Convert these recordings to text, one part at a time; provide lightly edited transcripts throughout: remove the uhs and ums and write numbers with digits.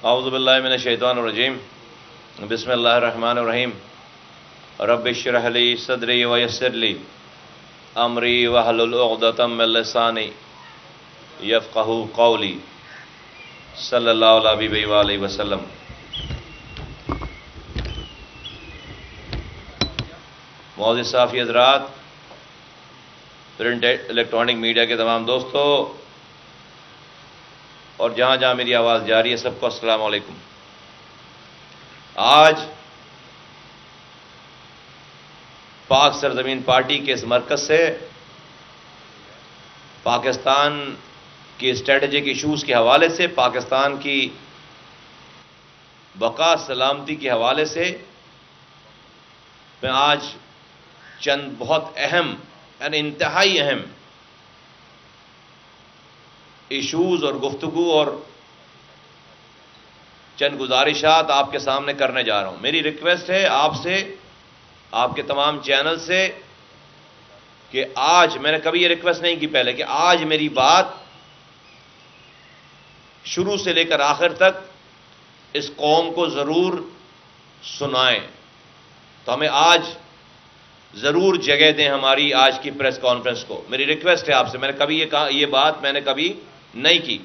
اعوذ باللہ من الشیطان الرجیم بسم اللہ الرحمن الرحیم رب اشرح لی صدری ویسر لی امری واحلل عقدۃ من لسانی یفقہوا قولی صلی اللہ علیہ وآلہ وسلم۔ معزز صحافی حضرات، پرنٹ الیکٹرانک میڈیا کے تمام دوستوں اور جہاں جہاں میری آواز جاری ہے سب کو السلام علیکم۔ آج پاک سرزمین پارٹی کے اس مرکز سے پاکستان کی اسٹریٹجک ایشوز کے حوالے سے، پاکستان کی بقا سلامتی کے حوالے سے میں آج چند بہت اہم یعنی انتہائی اہم ایشوز اور گفتگو اور چند گزارشات آپ کے سامنے کرنے جا رہا ہوں۔ میری ریکویسٹ ہے آپ سے، آپ کے تمام چینل سے، کہ آج میں نے کبھی یہ ریکویسٹ نہیں کی پہلے کہ آج میری بات شروع سے لے کر آخر تک اس قوم کو ضرور سنائیں۔ تو ہمیں آج ضرور جگہ دیں ہماری آج کی پریس کانفرنس کو۔ میری ریکویسٹ ہے آپ سے، میں نے کبھی یہ بات میں نے کبھی نہیں کی۔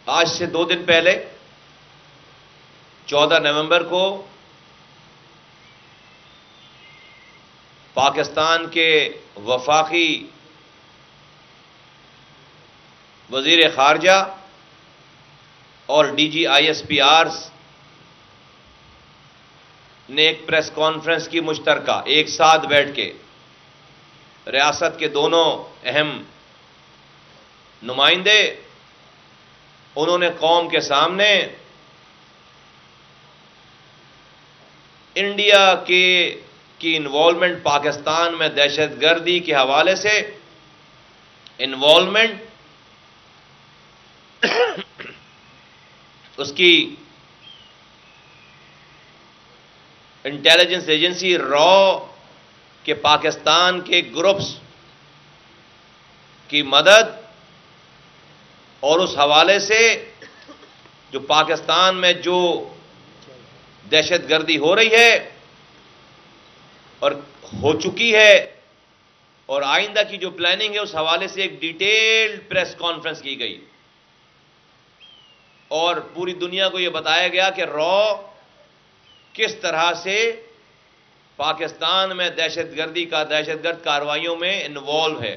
آج سے 2 دن پہلے 14 نومبر کو پاکستان کے وفاقی وزیر خارجہ اور ڈی جی آئی ایس پی آرز نے ایک پریس کانفرنس کی مشترکہ، ایک ساتھ بیٹھ کے ریاست کے دونوں اہم نمائندے، انہوں نے قوم کے سامنے انڈیا کی انوالومنٹ پاکستان میں دہشت گردی کے حوالے سے انوالومنٹ، اس کی انٹیلیجنس ایجنسی را کہ پاکستان کے گروپس کی مدد اور اس حوالے سے جو پاکستان میں جو دہشت گردی ہو رہی ہے اور ہو چکی ہے اور آئندہ کی جو پلاننگ ہے اس حوالے سے ایک ڈیٹیلڈ پریس کانفرنس کی گئی اور پوری دنیا کو یہ بتایا گیا کہ را کس طرح سے پاکستان میں دہشت گرد کارروائیوں میں انوالو ہے۔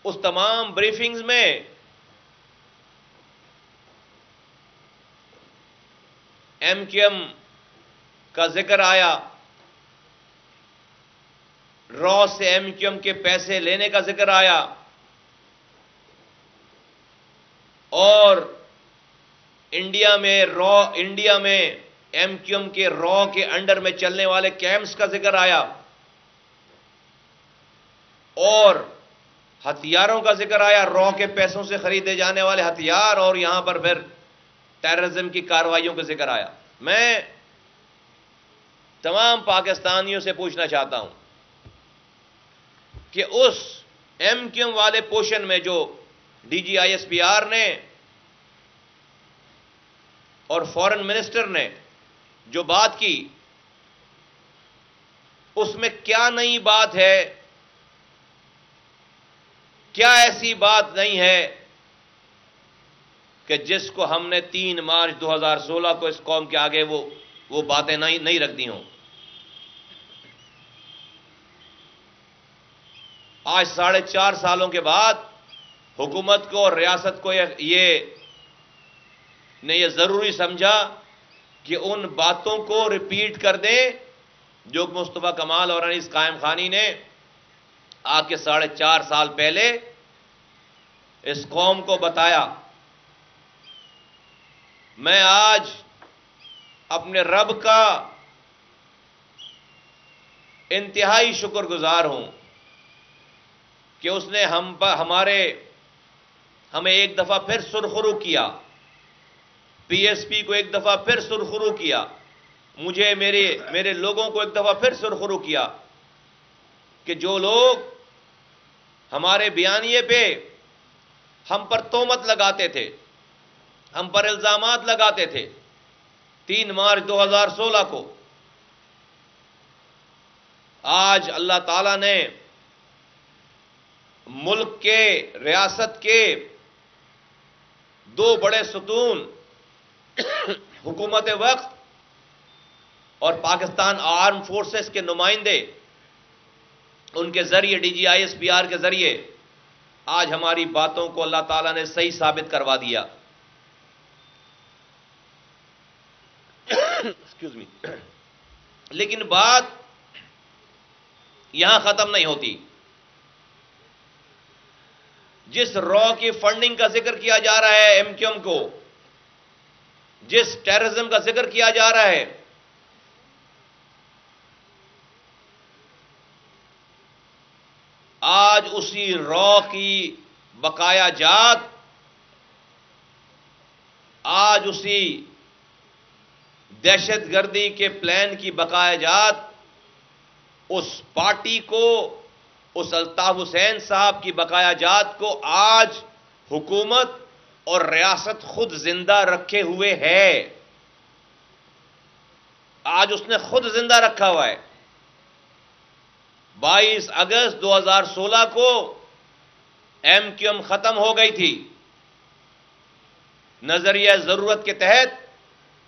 اس تمام بریفنگز میں ایم کیو ایم کا ذکر آیا، را سے ایم کیو ایم کے پیسے لینے کا ذکر آیا اور انڈیا میں ایم کیو ایم کے را کے انڈر میں چلنے والے کیمپس کا ذکر آیا اور ہتھیاروں کا ذکر آیا، را کے پیسوں سے خریدے جانے والے ہتھیار، اور یہاں پر پھر ٹیررزم کی کارروائیوں کا ذکر آیا۔ میں تمام پاکستانیوں سے پوچھنا چاہتا ہوں کہ اس ایم کیو ایم والے پورشن میں جو D G I S P R نے اور فارن منسٹر نے جو بات کی، اس میں کیا نئی بات ہے؟ کیا ایسی بات نہیں ہے کہ جس کو ہم نے 3 مارچ 2016 کو اس قوم کے آگے وہ باتیں نہیں رکھ دی ہوں؟ آج 4.5 سالوں کے بعد حکومت کو اور ریاست کو یہ ضروری سمجھا کہ ان باتوں کو ریپیٹ کر دیں جو مصطفیٰ کمال اور انیس قائم خانی نے آج کے 4.5 سال پہلے اس قوم کو بتایا۔ میں آج اپنے رب کا انتہائی شکر گزار ہوں کہ اس نے ہمیں ایک دفعہ پھر سرخرو کیا، پی ایس پی کو ایک دفعہ پھر سرخرو کیا، مجھے میرے لوگوں کو ایک دفعہ پھر سرخرو کیا کہ جو لوگ ہمارے بیانیے پہ ہم پر تہمت لگاتے تھے، ہم پر الزامات لگاتے تھے، 3 مارچ 2016 کو آج اللہ تعالیٰ نے ملک کے، ریاست کے 2 بڑے ستون حکومت وقت اور پاکستان آرم فورسز کے نمائندے، ان کے ذریعے DGISPR کے ذریعے آج ہماری باتوں کو اللہ تعالیٰ نے صحیح ثابت کروا دیا۔ Excuse me. لیکن بات یہاں ختم نہیں ہوتی۔ جس را کی فنڈنگ کا ذکر کیا جا رہا ہے MQM کو، جس ٹیررزم کا ذکر کیا جا رہا ہے، آج اسی را کی بقایا جات، آج اسی دہشت گردی کے پلان کی بقایا جات اس پارٹی کو، اس الطاف حسین صاحب کی بقایا جات کو آج حکومت اور ریاست خود زندہ رکھے ہوئے ہے۔ آج اس نے خود زندہ رکھا ہوا ہے۔ 22 اگست 2016 کو MQM ختم ہو گئی تھی۔ نظریہ ضرورت کے تحت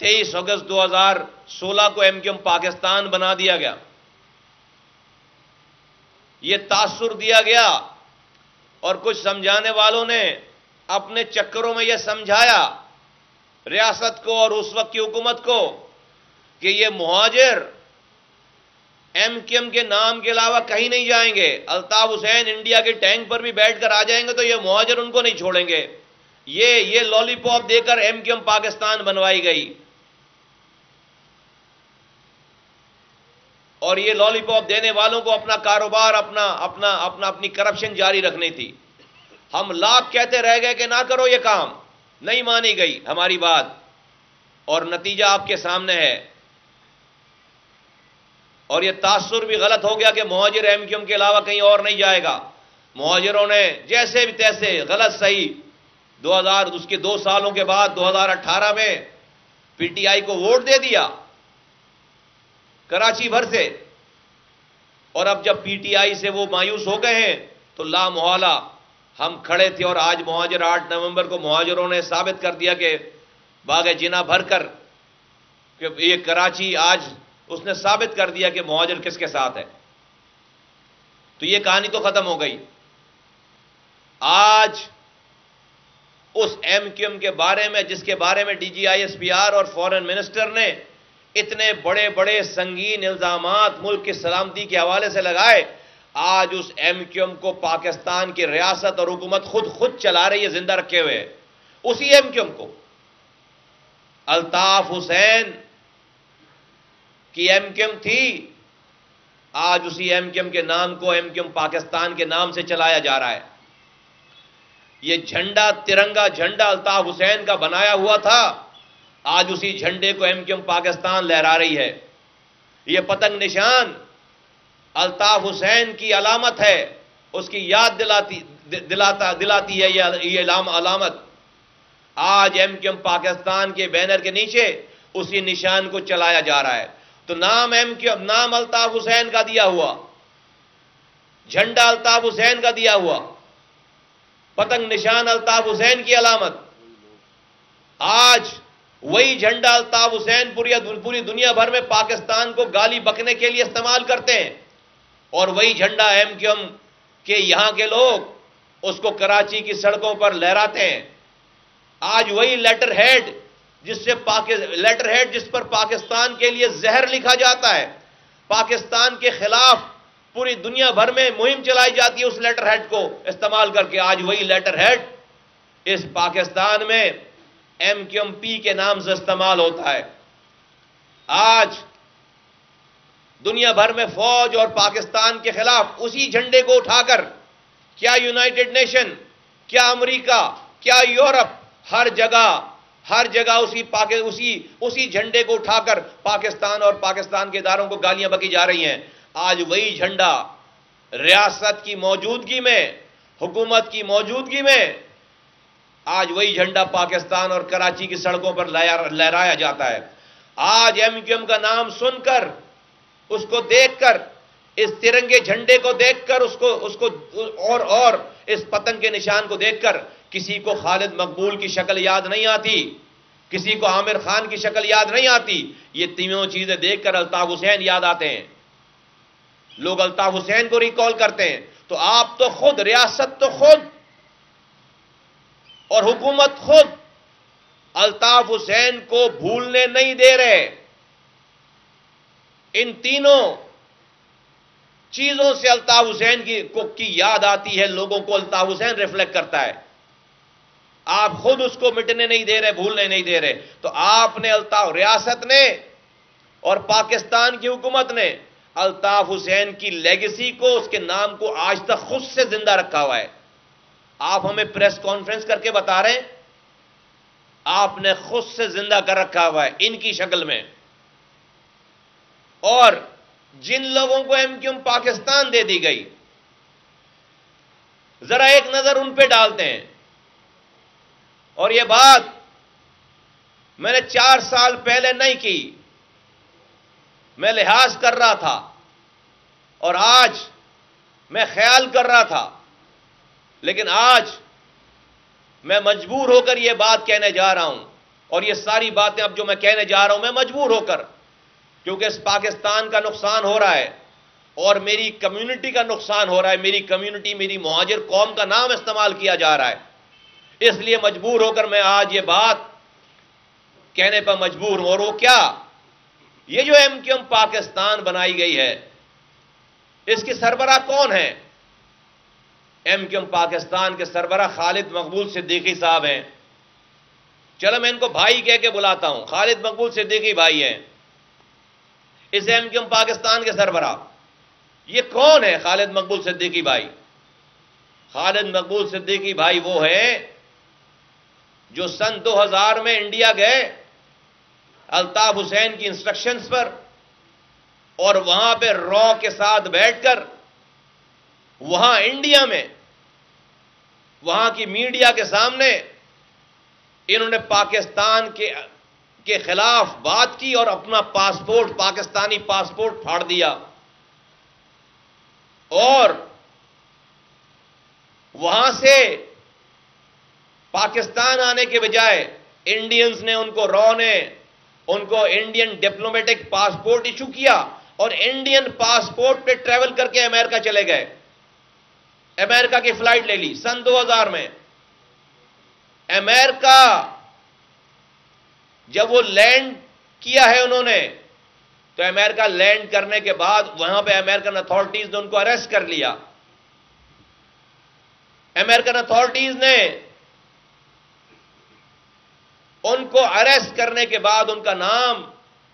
23 اگست 2016 کو MQM پاکستان بنا دیا گیا۔ یہ تاثر دیا گیا اور کچھ سمجھانے والوں نے اپنے چکروں میں یہ سمجھایا ریاست کو اور اس وقت کی حکومت کو کہ یہ مہاجر MQM کے نام کے علاوہ کہیں نہیں جائیں گے۔ الطاف حسین انڈیا کے ٹینک پر بھی بیٹھ کر آ جائیں گے تو یہ مہاجر ان کو نہیں چھوڑیں گے۔ یہ لالی پاپ دے کر MQM پاکستان بنوائی گئی، اور یہ لالی پاپ دینے والوں کو اپنا کاروبار، اپنی کرپشن جاری رکھنی تھی۔ ہم لاکھ کہتے رہ گئے کہ نہ کرو یہ کام، نہیں مانی گئی ہماری بات، اور نتیجہ آپ کے سامنے ہے۔ اور یہ تاثر بھی غلط ہو گیا کہ مہاجر MQM کے علاوہ کہیں اور نہیں جائے گا۔ مہاجروں نے جیسے بھی تیسے، غلط صحیح، اس کے 2 سالوں کے بعد 2018 میں PTI کو ووٹ دے دیا کراچی بھر سے، اور اب جب PTI سے وہ مایوس ہو گئے ہیں تو لا محالہ ہم کھڑے تھے، اور آج مہاجر 8 نومبر کو مہاجروں نے ثابت کر دیا کہ باغ جناح بھر کر کہ یہ کراچی آج اس نے ثابت کر دیا کہ مہاجر کس کے ساتھ ہے۔ تو یہ کہانی تو ختم ہو گئی۔ آج اس MQM کے بارے میں، جس کے بارے میں DGISPR اور فورن منسٹر نے اتنے بڑے بڑے سنگین الزامات ملک کی سلامتی کے حوالے سے لگائے، آج اس MQM کو پاکستان کی ریاست اور حکومت خود چلا رہی ہے، زندہ رکھے ہوئے۔ اسی MQM کو، الطاف حسین کی MQM تھی، آج اسی MQM کے نام کو MQM پاکستان کے نام سے چلایا جا رہا ہے۔ یہ جھنڈا، ترنگا جھنڈا الطاف حسین کا بنایا ہوا تھا، آج اسی جھنڈے کو MQM پاکستان لہرا رہی ہے۔ یہ پتنگ نشان الطاف حسین کی علامت ہے، اس کی یاد دلاتی ہے یہ علامت۔ آج MQM پاکستان کے بینر کے نیچے اسی نشان کو چلایا جا رہا ہے۔ تو نام MQM، نام الطاف حسین کا دیا ہوا، جھنڈا الطاف حسین کا دیا ہوا، پتنگ نشان الطاف حسین کی علامت، آج وہی جھنڈا الطاف حسین پوری دنیا بھر میں پاکستان کو گالی بکنے کے لیے استعمال کرتے ہیں، اور وہی جھنڈا MQM کے یہاں کے لوگ اس کو کراچی کی سڑکوں پر لہراتے ہیں۔ آج وہی لیٹر ہیڈ جس پر پاکستان کے لیے زہر لکھا جاتا ہے، پاکستان کے خلاف پوری دنیا بھر میں مہم چلائی جاتی ہے اس لیٹر ہیڈ کو استعمال کر کے، آج وہی لیٹر ہیڈ اس پاکستان میں MQMP کے نام سے استعمال ہوتا ہے۔ آج دنیا بھر میں فوج اور پاکستان کے خلاف اسی جھنڈے کو اٹھا کر، کیا یونائٹڈ نیشن، کیا امریکہ، کیا یورپ، ہر جگہ اسی جھنڈے کو اٹھا کر پاکستان اور پاکستان کے اداروں کو گالیاں بکی جا رہی ہیں۔ آج وہی جھنڈا ریاست کی موجودگی میں، حکومت کی موجودگی میں آج وہی جھنڈا پاکستان اور کراچی کی سڑکوں پر لہرایا جاتا ہے۔ آج ایم کیو ایم کا نام سن کر، اس کو دیکھ کر، اس ترنگے جھنڈے کو دیکھ کر، اس کو اور اس پتنگ کے نشان کو دیکھ کر کسی کو خالد مقبول کی شکل یاد نہیں آتی، کسی کو عامر خان کی شکل یاد نہیں آتی۔ یہ تینوں چیزیں دیکھ کر الطاف حسین یاد آتے ہیں، لوگ الطاف حسین کو ریکال کرتے ہیں۔ تو آپ تو خود، ریاست تو خود اور حکومت خود الطاف حسین کو بھولنے نہیں دے رہے۔ ان تینوں چیزوں سے الطاف حسین کی یاد آتی ہے، لوگوں کو الطاف حسین ریفلیکٹ کرتا ہے۔ آپ خود اس کو مٹنے نہیں دے رہے، بھولنے نہیں دے رہے۔ تو آپ نے ریاست نے اور پاکستان کی حکومت نے الطاف حسین کی لیگیسی کو، اس کے نام کو آج تک خود سے زندہ رکھا ہوا ہے۔ آپ ہمیں پریس کانفرنس کر کے بتا رہے ہیں، آپ نے خود سے زندہ کر رکھا ہوا ہے ان کی شکل میں۔ اور جن لوگوں کو ایم کیو ایم پاکستان دے دی گئی، ذرا ایک نظر ان پہ ڈالتے ہیں۔ اور یہ بات میں نے 4 سال پہلے نہیں کی، میں لحاظ کر رہا تھا اور آج میں خیال کر رہا تھا، لیکن آج میں مجبور ہو کر یہ بات کہنے جا رہا ہوں۔ اور یہ ساری باتیں اب جو میں کہنے جا رہا ہوں میں مجبور ہو کر، کیونکہ اس پاکستان کا نقصان ہو رہا ہے اور میری کمیونٹی کا نقصان ہو رہا ہے۔ میری کمیونٹی، میری مہاجر قوم کا نام استعمال کیا جا رہا ہے، اس لیے مجبور ہو کر میں آج یہ بات کہنے پر مجبور ہوں۔ اور وہ کیا؟ یہ جو ایم کیو ایم پاکستان بنائی گئی ہے، اس کی سربراہ کون ہے؟ ایم کیو ایم پاکستان کے سربراہ خالد مقبول صدیقی صاحب ہیں۔ چلو میں ان کو بھائی کہہ کے بلاتا ہوں، خالد مقبول صدیقی بھائی ہیں اس ایم کیو ایم پاکستان کے سربراہ۔ یہ کون ہے خالد مقبول صدیقی بھائی؟ خالد مقبول صدیقی بھائی وہ ہیں جو سن 2000 میں انڈیا گئے الطاف حسین کی انسٹرکشنز پر، اور وہاں پہ را کے ساتھ بیٹھ کر وہاں انڈیا میں وہاں کی میڈیا کے سامنے انہوں نے پاکستان کے خلاف بات کی اور اپنا پاسپورٹ، پاکستانی پاسپورٹ پھاڑ دیا، اور وہاں سے پاکستان آنے کے بجائے انڈینز نے ان کو انڈین ڈپلومیٹک پاسپورٹ ایشو کیا اور انڈین پاسپورٹ پہ ٹریول کر کے امریکہ چلے گئے، امریکہ کی فلائٹ لے لی سن 2000 میں۔ امریکہ جب وہ لینڈ کیا ہے انہوں نے، تو امریکہ لینڈ کرنے کے بعد وہاں پہ امریکن اتھارٹیز نے ان کو اریسٹ کر لیا۔ امریکن اتھارٹیز نے ان کو اریسٹ کرنے کے بعد ان کا نام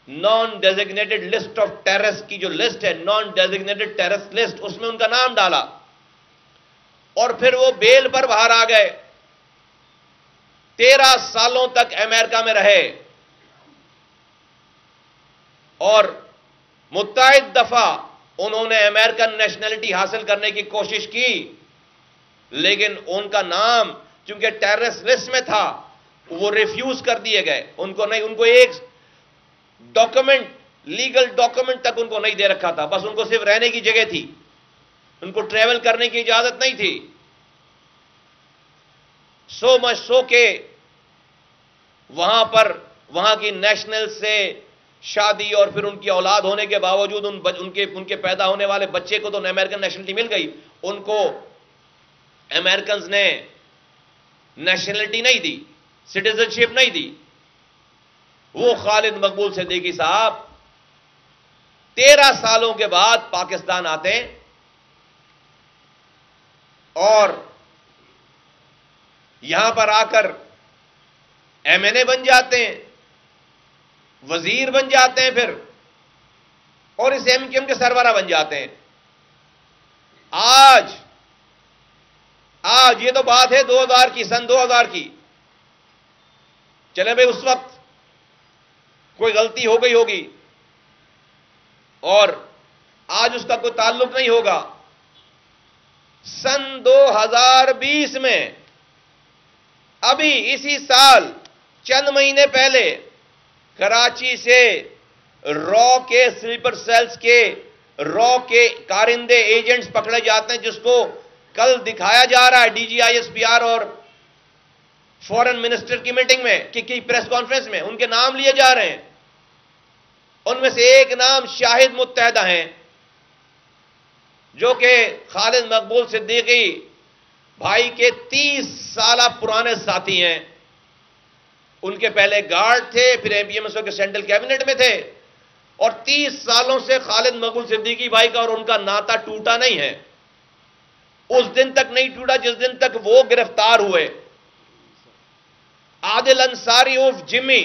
naan designated list of terrorist کی جو لسٹ ہے، نان ڈیزگنیٹڈ ٹیررسٹ لسٹ، اس میں ان کا نام ڈالا، اور پھر وہ بیل پر باہر آ گئے۔ 13 سالوں تک امریکہ میں رہے اور متعدد دفعہ انہوں نے امریکن نیشنلٹی حاصل کرنے کی کوشش کی، لیکن ان کا نام چونکہ ٹیررسٹ لسٹ میں تھا وہ ریفیوز کر دیے گئے۔ ان کو ایک ڈاکومنٹ، لیگل ڈاکومنٹ تک ان کو نہیں دے رکھا تھا، بس ان کو صرف رہنے کی جگہ تھی، ان کو ٹریول کرنے کی اجازت نہیں تھی۔ سو مچ سو کہ وہاں کی نیشنل سے شادی اور پھر ان کی اولاد ہونے کے باوجود ان کے پیدا ہونے والے بچے کو تو امریکن نیشنلٹی مل گئی، ان کو امریکنز نے نیشنلٹی نہیں دی، سٹیزن شپ نہیں دی۔ وہ خالد مقبول صدیقی صاحب 13 سالوں کے بعد پاکستان آتے ہیں اور یہاں پر آ کر ایم این اے بن جاتے ہیں، وزیر بن جاتے ہیں پھر، اور اس ایم کیو ایم کے سربراہ بن جاتے ہیں۔ آج یہ تو بات ہے 2000 کی، سن 2000 کی۔ چلے بھائی اس وقت کوئی غلطی ہو گئی ہوگی اور آج اس کا کوئی تعلق نہیں ہوگا، سن 2020 میں ابھی اسی سال چند مہینے پہلے کراچی سے را کے سلیپر سیلز کے را کے کارندے ایجنٹس پکڑے جاتے ہیں، جس کو کل دکھایا جا رہا ہے D G I S P R اور فورن منسٹر کی میٹنگ میں کی پریس کانفرنس میں ان کے نام لیے جا رہے ہیں۔ ان میں سے ایک نام شاہد متحدہ ہیں، جو کہ خالد مقبول صدیقی بھائی کے 30 سالہ پرانے ساتھی ہیں۔ ان کے پہلے گارڈ تھے، پھر M P M S O کے سینٹرل کیبنٹ میں تھے، اور 30 سالوں سے خالد مقبول صدیقی بھائی کا اور ان کا ناتا ٹوٹا نہیں ہے۔ اس دن تک نہیں ٹوٹا جس دن تک وہ گرفتار ہوئے۔ عادل انصاری عرف جمی،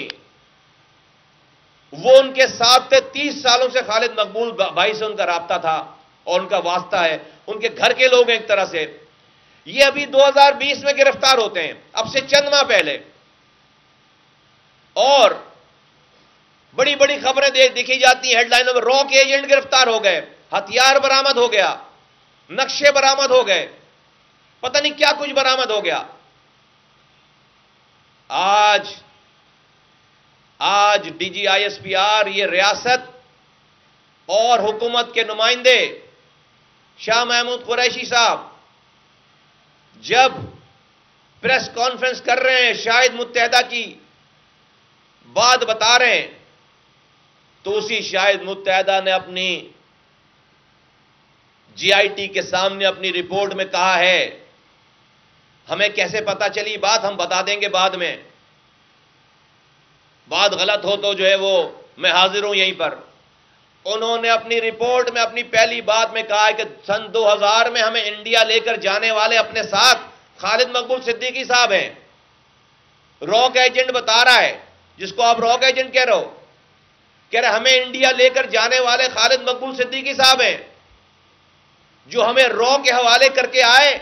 وہ ان کے ساتھ تھے، 30 سالوں سے خالد مقبول بھائی سے ان کا رابطہ تھا اور ان کا واسطہ ہے، ان کے گھر کے لوگ ہیں ایک طرح سے۔ یہ ابھی 2020 میں گرفتار ہوتے ہیں، اب سے چند ماہ پہلے، اور بڑی بڑی خبریں دیکھی جاتی ہیں ہیڈ لائنوں میں، را کے ایجنٹ گرفتار ہو گئے، ہتھیار برآمد ہو گیا، نقشے برآمد ہو گئے، پتہ نہیں کیا کچھ برآمد ہو گیا۔ آج D G I S P R, یہ ریاست اور حکومت کے نمائندے شاہ محمود قریشی صاحب جب پریس کانفرنس کر رہے ہیں، شاہد متحدہ کی بات بتا رہے ہیں، تو اسی شاہد متحدہ نے اپنی جی آئی ٹی کے سامنے اپنی رپورٹ میں کہا ہے، ہمیں کیسے پتا چلی بات ہم بتا دیں گے بعد میں، بات غلط ہو تو جو ہے وہ میں حاضر ہوں یہیں پر۔ انہوں نے اپنی رپورٹ میں اپنی پہلی بات میں کہا ہے کہ سن 2000 میں ہمیں انڈیا لے کر جانے والے اپنے ساتھ خالد مقبول صدیقی صاحب ہیں۔ راک ایجنٹ بتا رہا ہے، جس کو آپ راک ایجنٹ کہہ رہے ہو، کہہ رہے ہمیں انڈیا لے کر جانے والے خالد مقبول صدیقی صاحب ہیں، جو ہمیں را کے حوالے کر کے آئے،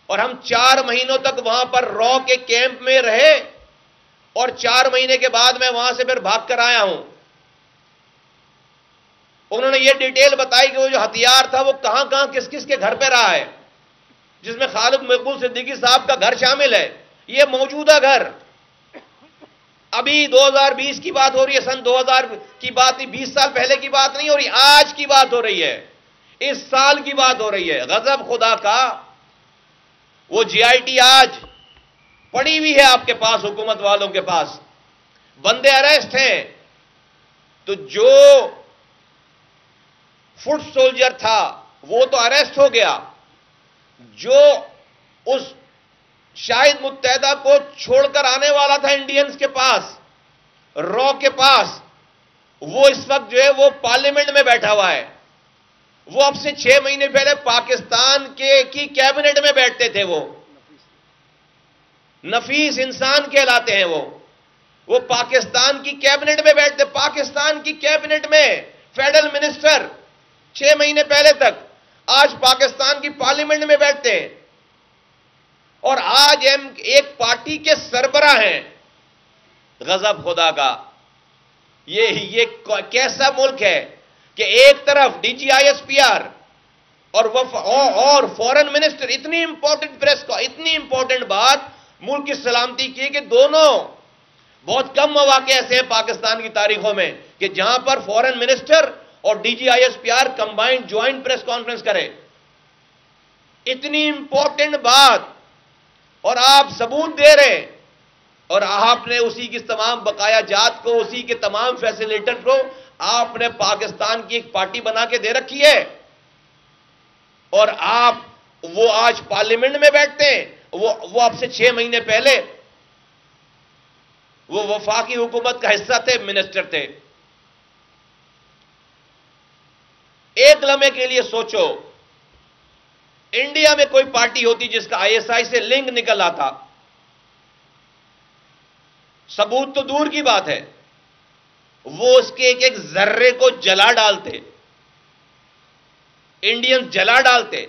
اور ہم 4 مہینوں تک وہاں پر را کے کیمپ میں رہے، اور 4 مہینے کے بعد میں وہاں سے پھر بھاگ کر آیا ہوں۔ انہوں نے یہ ڈیٹیل بتائی کہ وہ جو ہتھیار تھا وہ کہاں کہاں کس کس کے گھر پہ رہا ہے، جس میں خالد مقبول صدیقی صاحب کا گھر شامل ہے۔ یہ موجودہ گھر، ابھی 2020 کی بات ہو رہی ہے، سن 2000 کی بات نہیں، 20 سال پہلے کی بات نہیں ہو رہی، آج کی بات ہو رہی ہے، اس سال کی بات ہو رہی ہے۔ غضب خدا کا، وہ جی آئی ٹی آج پڑی ہوئی ہے آپ کے پاس، حکومت والوں کے پاس، بندے اریسٹ ہیں۔ تو جو فٹ سولجر تھا وہ تو اریسٹ ہو گیا، جو اس شاہد متحدہ کو چھوڑ کر آنے والا تھا انڈینز کے پاس، را کے پاس، وہ اس وقت جو ہے وہ پارلیمنٹ میں بیٹھا ہوا ہے۔ وہ اب سے 6 مہینے پہلے پاکستان کی کیبنٹ میں بیٹھتے تھے، وہ نفیس انسان کہلاتے ہیں، وہ پاکستان کی کیبنٹ میں بیٹھتے، پاکستان کی کیبنٹ میں فیڈرل منسٹر 6 مہینے پہلے تک، آج پاکستان کی پارلیمنٹ میں بیٹھتے ہیں، اور آج ہم ایک پارٹی کے سربراہ ہیں۔ غضب خدا کا، یہ کیسا ملک ہے کہ ایک طرف D G I S P R اور فورن منسٹر، اتنی امپورٹنٹ پریس کو اتنی امپورٹنٹ بات ملک کی سلامتی کی کہ دونوں، بہت کم مواقع ایسے ہیں پاکستان کی تاریخوں میں کہ جہاں پر فورن منسٹر اور D G I S P R combined joint press conference کرے، اتنی امپورٹنٹ بات، اور آپ ثبوت دے رہے ہیں، اور آپ نے اسی کی تمام بقایا جات کو، اسی کے تمام فیسیلیٹر کو آپ نے پاکستان کی ایک پارٹی بنا کے دے رکھی ہے، اور آپ وہ آج پارلیمنٹ میں بیٹھتے ہیں۔ وہ اب سے 6 مہینے پہلے وہ وفاقی حکومت کا حصہ تھے، منسٹر تھے۔ ایک لمحے کے لیے سوچو، انڈیا میں کوئی پارٹی ہوتی جس کا آئی ایس آئی سے لنک نکل آتا، ثبوت تو دور کی بات ہے، وہ اس کے ایک ایک ذرے کو جلا ڈالتے، انڈین جلا ڈالتے،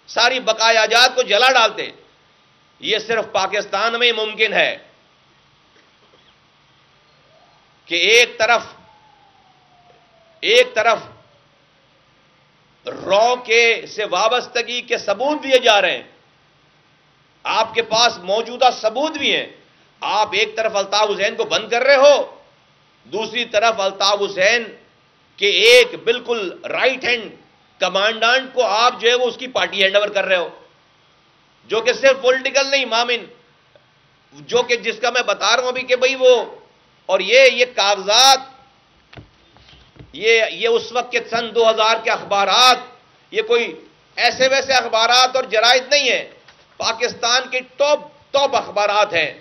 ساری بقایا جات کو جلا ڈالتے۔ یہ صرف پاکستان میں ہی ممکن ہے کہ ایک طرف را کے سے وابستگی کے ثبوت دیے جا رہے ہیں، آپ کے پاس موجودہ ثبوت بھی ہیں. آپ ایک طرف الطاف حسین کو بند کر رہے ہو، دوسری طرف الطاف حسین کے ایک بالکل رائٹ ہینڈ کمانڈانٹ کو آپ جو ہے وہ اس کی پارٹی ہینڈ اوور کر رہے ہو، جو کہ صرف پولیٹیکل نہیں مامن، جو کہ جس کا میں بتا رہا ہوں ابھی کہ بھئی وہ اور یہ کاغذات، یہ اس وقت کے سن 2000 کے اخبارات، یہ کوئی ایسے ویسے اخبارات اور جرائد نہیں ہیں، پاکستان کے ٹاپ اخبارات ہیں.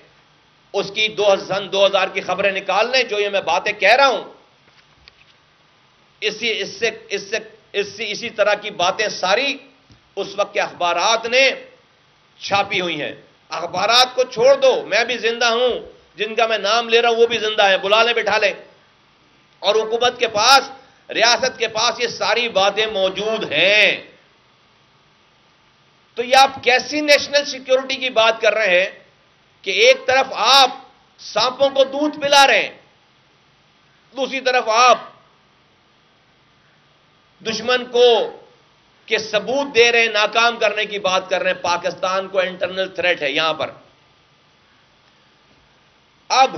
اس کی سن 2000 کی خبریں نکال لیں، جو یہ میں باتیں کہہ رہا ہوں، اسی طرح کی باتیں ساری اس وقت کے اخبارات نے چھاپی ہوئی ہیں. اخبارات کو چھوڑ دو، میں بھی زندہ ہوں، جن کا میں نام لے رہا ہوں وہ بھی زندہ ہیں، بلا لیں بٹھا لیں. اور حکومت کے پاس، ریاست کے پاس یہ ساری باتیں موجود ہیں. تو یہ آپ کیسی نیشنل سیکیورٹی کی بات کر رہے ہیں کہ ایک طرف آپ سانپوں کو دودھ پلا رہے ہیں، دوسری طرف آپ دشمن کو کے ثبوت دے رہے ہیں، ناکام کرنے کی بات کر رہے ہیں. پاکستان کو انٹرنل تھریٹ ہے یہاں پر. اب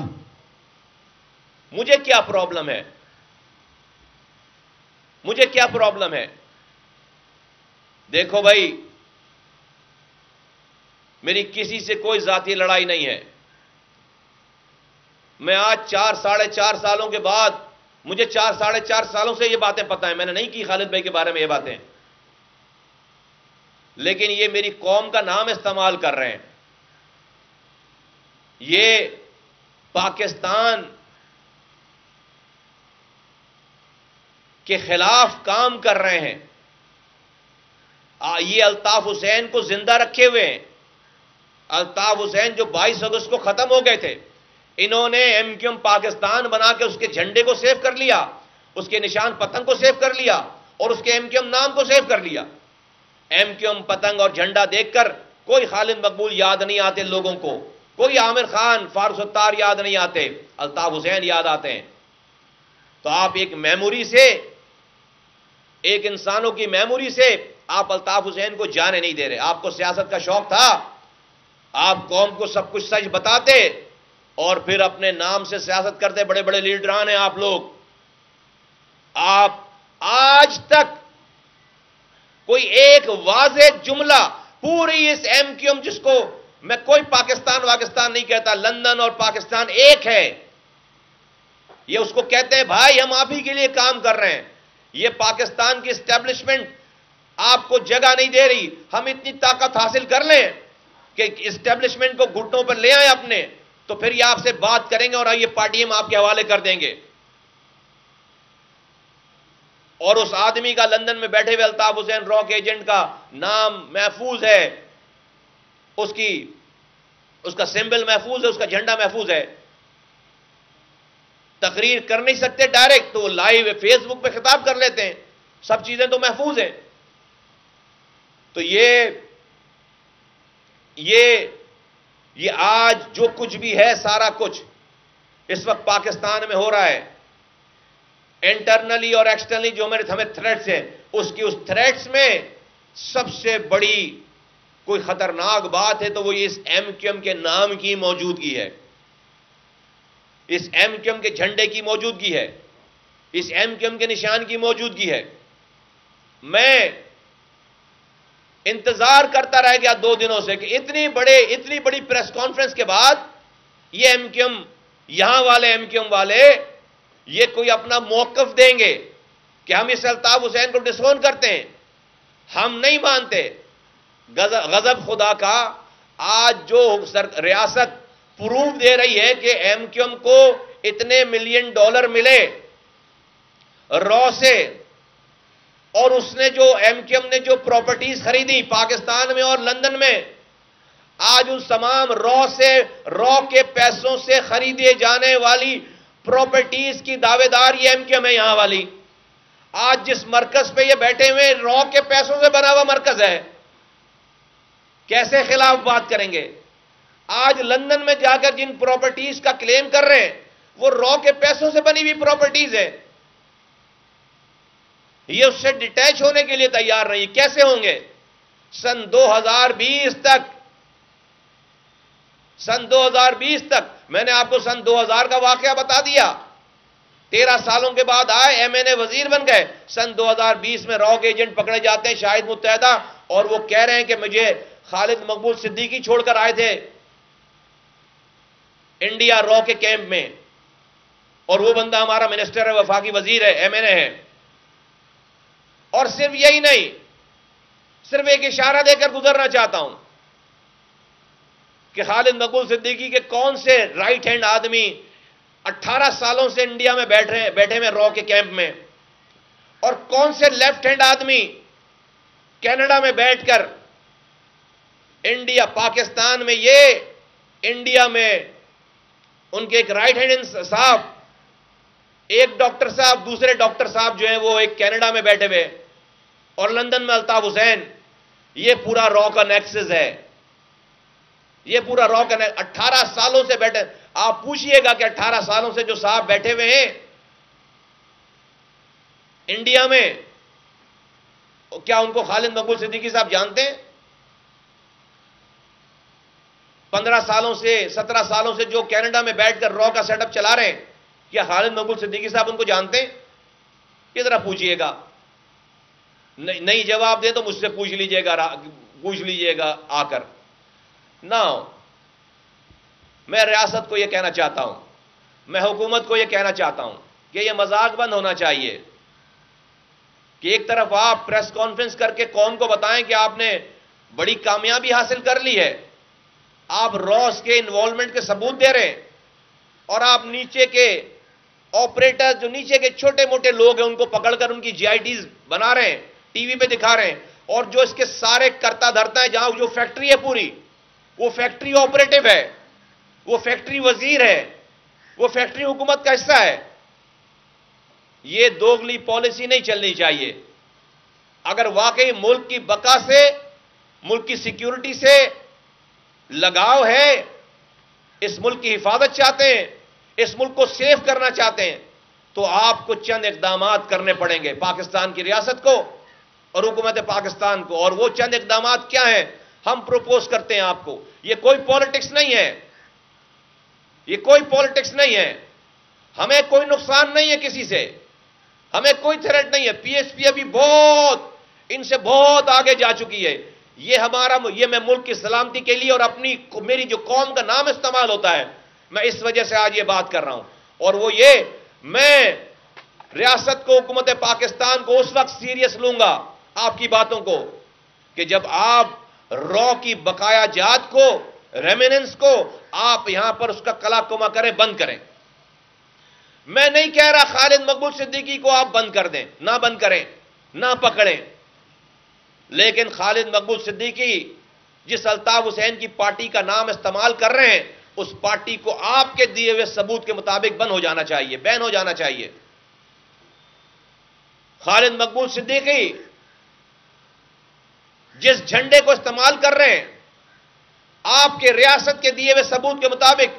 مجھے کیا پرابلم ہے؟ مجھے کیا پرابلم ہے؟ دیکھو بھائی، میری کسی سے کوئی ذاتی لڑائی نہیں ہے. میں آج 4.5 سالوں کے بعد، مجھے 4.5 سالوں سے یہ باتیں پتہ ہیں، میں نے نہیں کی خالد بھائی کے بارے میں یہ باتیں، لیکن یہ میری قوم کا نام استعمال کر رہے ہیں. یہ پاکستان کے خلاف کام کر رہے ہیں. یہ الطاف حسین کو زندہ رکھے ہوئے ہیں. الطاف حسین جو 22 اگست کو ختم ہو گئے تھے، انہوں نے ایم کیو ایم پاکستان بنا کے اس کے جھنڈے کو سیو کر لیا، اس کے نشان پتنگ کو سیو کر لیا، اور اس کے ایم کیو ایم نام کو سیو کر لیا. ایم کیو ایم پتنگ اور جھنڈا دیکھ کر کوئی خالد مقبول یاد نہیں آتے لوگوں کو، کوئی عامر خان، فاروق ستار یاد نہیں آتے، الطاف حسین یاد آتے ہیں. تو آپ ایک میموری سے، ایک انسانوں کی میموری سے آپ الطاف حسین کو جانے نہیں دے رہے. آپ کو سیاست کا شوق تھا، آپ قوم کو سب کچھ سچ بتاتے اور پھر اپنے نام سے سیاست کرتے. بڑے بڑے لیڈران ہیں آپ لوگ. آپ آج تک کوئی ایک واضح جملہ پوری اس ایم کیو ایم، جس کو میں کوئی پاکستان نہیں کہتا، لندن اور پاکستان ایک ہے، یہ اس کو کہتے ہیں بھائی ہم آپ ہی کے لیے کام کر رہے ہیں. یہ پاکستان کی اسٹیبلشمنٹ آپ کو جگہ نہیں دے رہی. ہم اتنی طاقت حاصل کر لیں کہ اسٹیبلشمنٹ کو گھٹنوں پر لے آئیں اپنے، تو پھر یہ آپ سے بات کریں گے اور یہ پارٹی ہم آپ کے حوالے کر دیں گے. اور اس آدمی کا لندن میں بیٹھے ہوئے الطاف حسین را کے ایجنٹ کا نام محفوظ ہے، اس کا سمبل محفوظ ہے، اس کا جھنڈا محفوظ ہے. تقریر کر نہیں سکتے ڈائریکٹ، تو لائیو فیس بک پہ خطاب کر لیتے ہیں، سب چیزیں تو محفوظ ہیں. تو یہ آج جو کچھ بھی ہے، سارا کچھ اس وقت پاکستان میں ہو رہا ہے، انٹرنلی اور ایکسٹرنلی جو ہمیں تھریٹس ہیں، اس تھریٹس میں سب سے بڑی کوئی خطرناک بات ہے تو وہ اس ایم کیو ایم کے نام کی موجودگی ہے، اس ایم کیو ایم کے جھنڈے کی موجودگی ہے، اس ایم کیو ایم کے نشان کی موجودگی ہے. میں انتظار کرتا رہ گیا 2 دنوں سے کہ اتنی بڑی پریس کانفرنس کے بعد یہ ایم کیو ایم، یہاں والے ایم کیو ایم والے یہ کوئی اپنا موقف دیں گے کہ ہم اس الطاف حسین کو ڈسون کرتے ہیں. ہم نہیں مانتے. غضب خدا کا آج جو ریاست پروف دے رہی ہے کہ ایم کیو ایم کو اتنے $ملین ملے را سے، اور اس نے جو ایم کیو ایم نے جو پراپرٹیز خریدی پاکستان میں اور لندن میں، آج ان تمام را کے پیسوں سے خریدے جانے والی پراپرٹیز کی دعوے دار یہ ایم کیو ایم ہے یہاں والی. آج جس مرکز پہ یہ بیٹھے ہوئے را کے پیسوں سے بنا ہوا مرکز ہے، کیسے خلاف بات کریں گے؟ آج لندن میں جا کر جن پراپرٹیز کا کلیم کر رہے ہیں وہ را کے پیسوں سے بنی ہوئی پراپرٹیز ہے. یہ اس سے ڈیٹیچ ہونے کے لیے تیار نہیں. کیسے ہوں گے؟ سن 2020 تک میں نے آپ کو سن 2000 کا واقعہ بتا دیا. 13 سالوں کے بعد آئے، ایم این اے وزیر بن گئے. سن 2020 میں راک ایجنٹ پکڑے جاتے ہیں شاہد متحدہ، اور وہ کہہ رہے ہیں کہ مجھے خالد مقبول صدیقی چھوڑ کر آئے تھے انڈیا را کے کیمپ میں، اور وہ بندہ ہمارا منسٹر ہے، وفاقی وزیر ہے، ایم این اے ہے. اور صرف یہی نہیں، صرف ایک اشارہ دے کر گزرنا چاہتا ہوں کہ خالد مقبول صدیقی کے کون سے رائٹ ہینڈ آدمی 18 سالوں سے انڈیا میں بیٹھے میں را کے کیمپ میں، اور کون سے لیفٹ ہینڈ آدمی کینیڈا میں بیٹھ کر انڈیا پاکستان میں، یہ انڈیا میں ان کے ایک رائٹ ہینڈ صاحب، ایک ڈاکٹر صاحب، دوسرے ڈاکٹر صاحب جو ہیں وہ ایک کینیڈا میں بیٹھے ہوئے، اور لندن میں الطاف حسین. یہ پورا را کا نیکسس ہے، یہ پورا را کا 18 سالوں سے بیٹھے. آپ پوچھئے گا کہ 18 سالوں سے جو صاحب بیٹھے ہوئے ہیں انڈیا میں، کیا ان کو خالد مقبول صدیقی صاحب جانتے ہیں؟ 15 سالوں سے 17 سالوں سے جو کینیڈا میں بیٹھ کر را کا سیٹ اپ چلا رہے ہیں، کیا خالد مقبول صدیقی صاحب ان کو جانتے ہیں؟ یہ ذرا پوچھئے گا. نہیں جواب دے تو مجھ سے پوچھ لیجئے گا آ کر. میں ریاست کو یہ کہنا چاہتا ہوں، میں حکومت کو یہ کہنا چاہتا ہوں کہ یہ مذاق بند ہونا چاہیے کہ ایک طرف آپ پریس کانفرنس کر کے قوم کو بتائیں کہ آپ نے بڑی کامیابی حاصل کر لی ہے، آپ راس کے انوالومنٹ کے ثبوت دے رہے ہیں، اور آپ نیچے کے آپریٹر، جو نیچے کے چھوٹے موٹے لوگ ہیں، ان کو پکڑ کر ان کی جی آئی ٹیز بنا رہے ہیں، ٹی وی پہ دکھا رہے ہیں، اور جو اس کے سارے کرتا دھرتا ہے، جہاں جو فیکٹری ہے پوری، وہ فیکٹری آپریٹو ہے، وہ فیکٹری وزیر ہے، وہ فیکٹری حکومت کا حصہ ہے. یہ دوگلی پالیسی نہیں چلنی چاہیے. اگر واقعی ملک کی بقا سے، ملک کی سیکیورٹی سے لگاؤ ہے، اس ملک کی حفاظت چاہتے ہیں، اس ملک کو سیف کرنا چاہتے ہیں، تو آپ کو چند اقدامات کرنے پڑیں گے، پاکستان کی ریاست کو اور حکومت پاکستان کو. اور وہ چند اقدامات کیا ہیں؟ ہم پروپوز کرتے ہیں آپ کو. یہ کوئی پالیٹکس نہیں ہے، یہ کوئی پالیٹکس نہیں ہے. ہمیں کوئی نقصان نہیں ہے کسی سے، ہمیں کوئی تھریٹ نہیں ہے. پی ایس پی ابھی ان سے بہت آگے جا چکی ہے. یہ میں ملک کی سلامتی کے لیے اور میری جو قوم کا نام استعمال ہوتا ہے، میں اس وجہ سے آج یہ بات کر رہا ہوں. اور وہ یہ، میں ریاست کو، حکومت پاکستان کو اس وقت سیریس لوں گا آپ کی باتوں کو کہ جب آپ را کی بقایا جات کو، ریمیننس کو، آپ یہاں پر اس کا کلا کما کریں، بند کریں. میں نہیں کہہ رہا خالد مقبول صدیقی کو آپ بند کر دیں، نہ بند کریں، نہ پکڑیں، لیکن خالد مقبول صدیقی جس الطاف حسین کی پارٹی کا نام استعمال کر رہے ہیں، اس پارٹی کو آپ کے دیے ہوئے ثبوت کے مطابق بند ہو جانا چاہیے، بین ہو جانا چاہیے. خالد مقبول صدیقی جس جھنڈے کو استعمال کر رہے ہیں، آپ کے ریاست کے دیے ہوئے ثبوت کے مطابق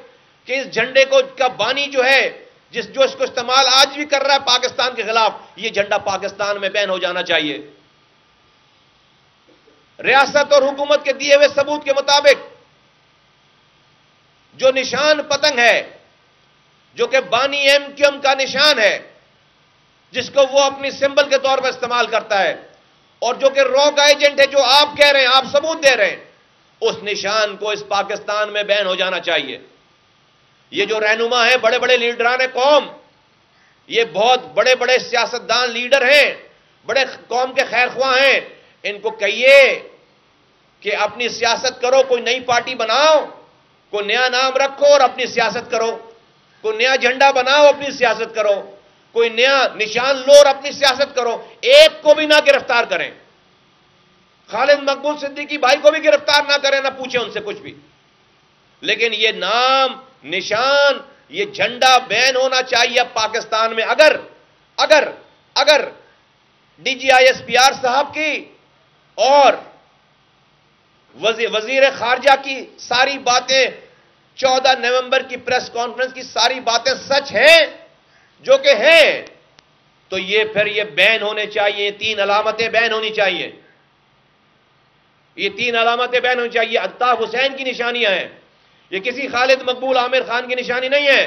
کہ اس جھنڈے کا بانی جو ہے، جو اس کو استعمال آج بھی کر رہا ہے پاکستان کے خلاف، یہ جھنڈا پاکستان میں بین ہو جانا چاہیے. ریاست اور حکومت کے دیے ہوئے ثبوت کے مطابق جو نشان پتنگ ہے، جو کہ بانی ایم کیو ایم کا نشان ہے، جس کو وہ اپنی سمبل کے طور پر استعمال کرتا ہے، اور جو کہ را کا ایجنٹ ہے، جو آپ کہہ رہے ہیں، آپ ثبوت دے رہے ہیں، اس نشان کو اس پاکستان میں بین ہو جانا چاہیے. یہ جو رہنما ہیں، بڑے بڑے لیڈران قوم، یہ بہت بڑے بڑے سیاستدان لیڈر ہیں، بڑے قوم کے خیر خواہ ہیں، ان کو کہیے کہ اپنی سیاست کرو، کوئی نئی پارٹی بناؤ، کوئی نیا نام رکھو اور اپنی سیاست کرو، کوئی نیا جھنڈا بناؤ، اپنی سیاست کرو، کوئی نیا نشان لو اور اپنی سیاست کرو. ایک کو بھی نہ گرفتار کریں، خالد مقبول صدیقی بھائی کو بھی گرفتار نہ کریں، نہ پوچھیں ان سے کچھ بھی، لیکن یہ نام، نشان، یہ جھنڈا بین ہونا چاہیے اب پاکستان میں. اگر D G I S P R صاحب کی اور وزیر خارجہ کی ساری باتیں، 14 نومبر کی پریس کانفرنس کی ساری باتیں سچ ہیں، جو کہ ہیں، تو یہ پھر یہ بین ہونے چاہیے، یہ 3 علامتیں بین ہونی چاہیے، یہ 3 علامتیں بین ہونی چاہیے۔ الطاف حسین کی نشانیاں ہیں، یہ کسی خالد مقبول عامر خان کی نشانی نہیں ہے،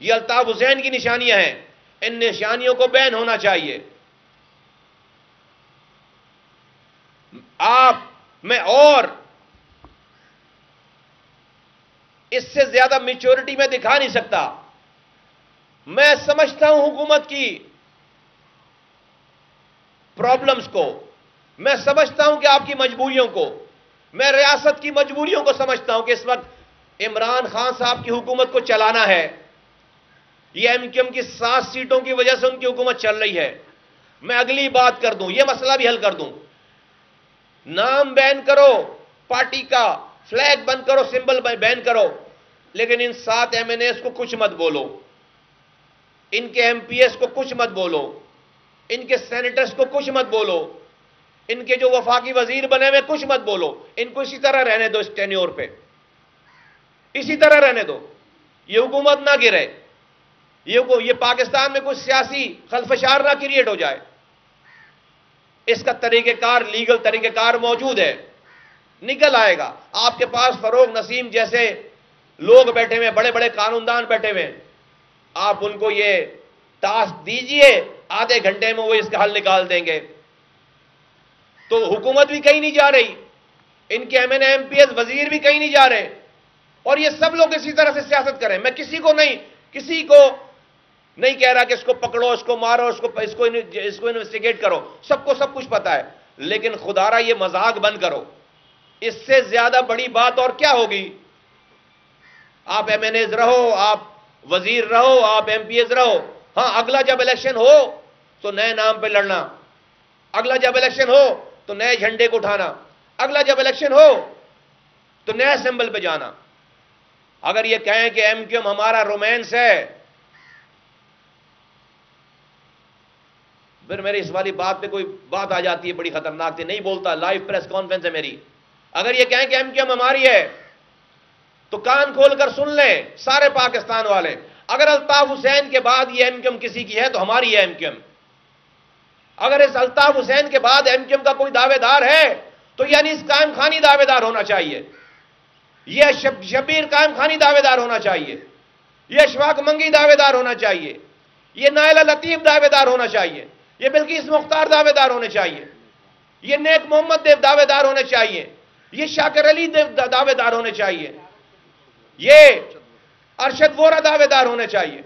یہ الطاف حسین کی نشانیاں ہیں، ان نشانیوں کو بین ہونا چاہیے۔ میں اور اس سے زیادہ میچورٹی میں دکھا نہیں سکتا۔ میں سمجھتا ہوں حکومت کی پرابلمز کو، میں سمجھتا ہوں کہ آپ کی مجبوریوں کو، میں ریاست کی مجبوریوں کو سمجھتا ہوں کہ اس وقت عمران خان صاحب کی حکومت کو چلانا ہے، یہ ایم کیو ایم کی 7 سیٹوں کی وجہ سے ان کی حکومت چل رہی ہے۔ میں اگلی بات کر دوں، یہ مسئلہ بھی حل کر دوں، نام بین کرو پارٹی کا، فلیگ بند کرو، سمبل بین کرو، لیکن ان 7 ایم این ایز کو کچھ مت بولو، ان کے ایم پی ایس کو کچھ مت بولو، ان کے سینیٹرز کو کچھ مت بولو، ان کے جو وفاقی وزیر بنے ہوئے کچھ مت بولو، ان کو اسی طرح رہنے دو، اس ٹینیور پہ اسی طرح رہنے دو، یہ حکومت نہ گرے، یہ پاکستان میں کچھ سیاسی خلفشار نہ کریٹ ہو جائے۔ اس کا طریقہ کار، لیگل طریقہ کار موجود ہے، نکل آئے گا۔ آپ کے پاس فروغ نسیم جیسے لوگ بیٹھے ہوئے، بڑے بڑے قانوندان بیٹھے ہوئے، آپ ان کو یہ ٹاسک دیجئے، آدھے گھنٹے میں وہ اس کا حل نکال دیں گے۔ تو حکومت بھی کہیں نہیں جا رہی، ان کے M N M P S وزیر بھی کہیں نہیں جا رہے، اور یہ سب لوگ اسی طرح سے سیاست کریں۔ میں کسی کو نہیں کہہ رہا کہ اس کو پکڑو، اس کو مارو، اس کو انویسٹیگیٹ کرو، سب کو سب کچھ پتا ہے، لیکن خدا را یہ مذاق بند کرو۔ اس سے زیادہ بڑی بات اور کیا ہوگی؟ آپ ایم این ایز رہو، آپ وزیر رہو، آپ ایم پی ایز رہو، ہاں اگلا جب الیکشن ہو تو نئے نام پہ لڑنا، اگلا جب الیکشن ہو تو نئے جھنڈے کو اٹھانا، اگلا جب الیکشن ہو تو نئے سمبل پہ جانا۔ اگر یہ کہیں کہ ایم کیو ایم ہمارا رومانس ہے، پھر میری اس والی بات پہ کوئی بات آ جاتی ہے بڑی خطرناک تھی، نہیں بولتا، لائیو پریس کانفرنس ہے میری۔ اگر یہ کہیں کہ ایم کیو ایم ہماری ہے تو کان کھول کر سن لیں سارے پاکستان والے، اگر الطاف حسین کے بعد یہ ایم کیو ایم کسی کی ہے تو ہماری ہے ایم کیو ایم۔ اگر اس الطاف حسین کے بعد ایم کیو ایم کا کوئی دعوے دار ہے تو یعنی اس قائم خانی دعوے دار ہونا چاہیے، یہ شبیر قائم خانی دعوے دار ہونا چاہیے، یہ اشفاق منگی دعوے دار ہونا چاہیے، یہ نائلہ لطیف دعوے دار ہونا چاہیے، یہ بلکیس مختار دعوے دار ہونے چاہیے، یہ نیک محمد دیو دعوے دار ہونے چاہیے، یہ شاکر علی دعوے دار ہونے چاہیے، یہ ارشد وورا دعوے دار ہونے چاہیے،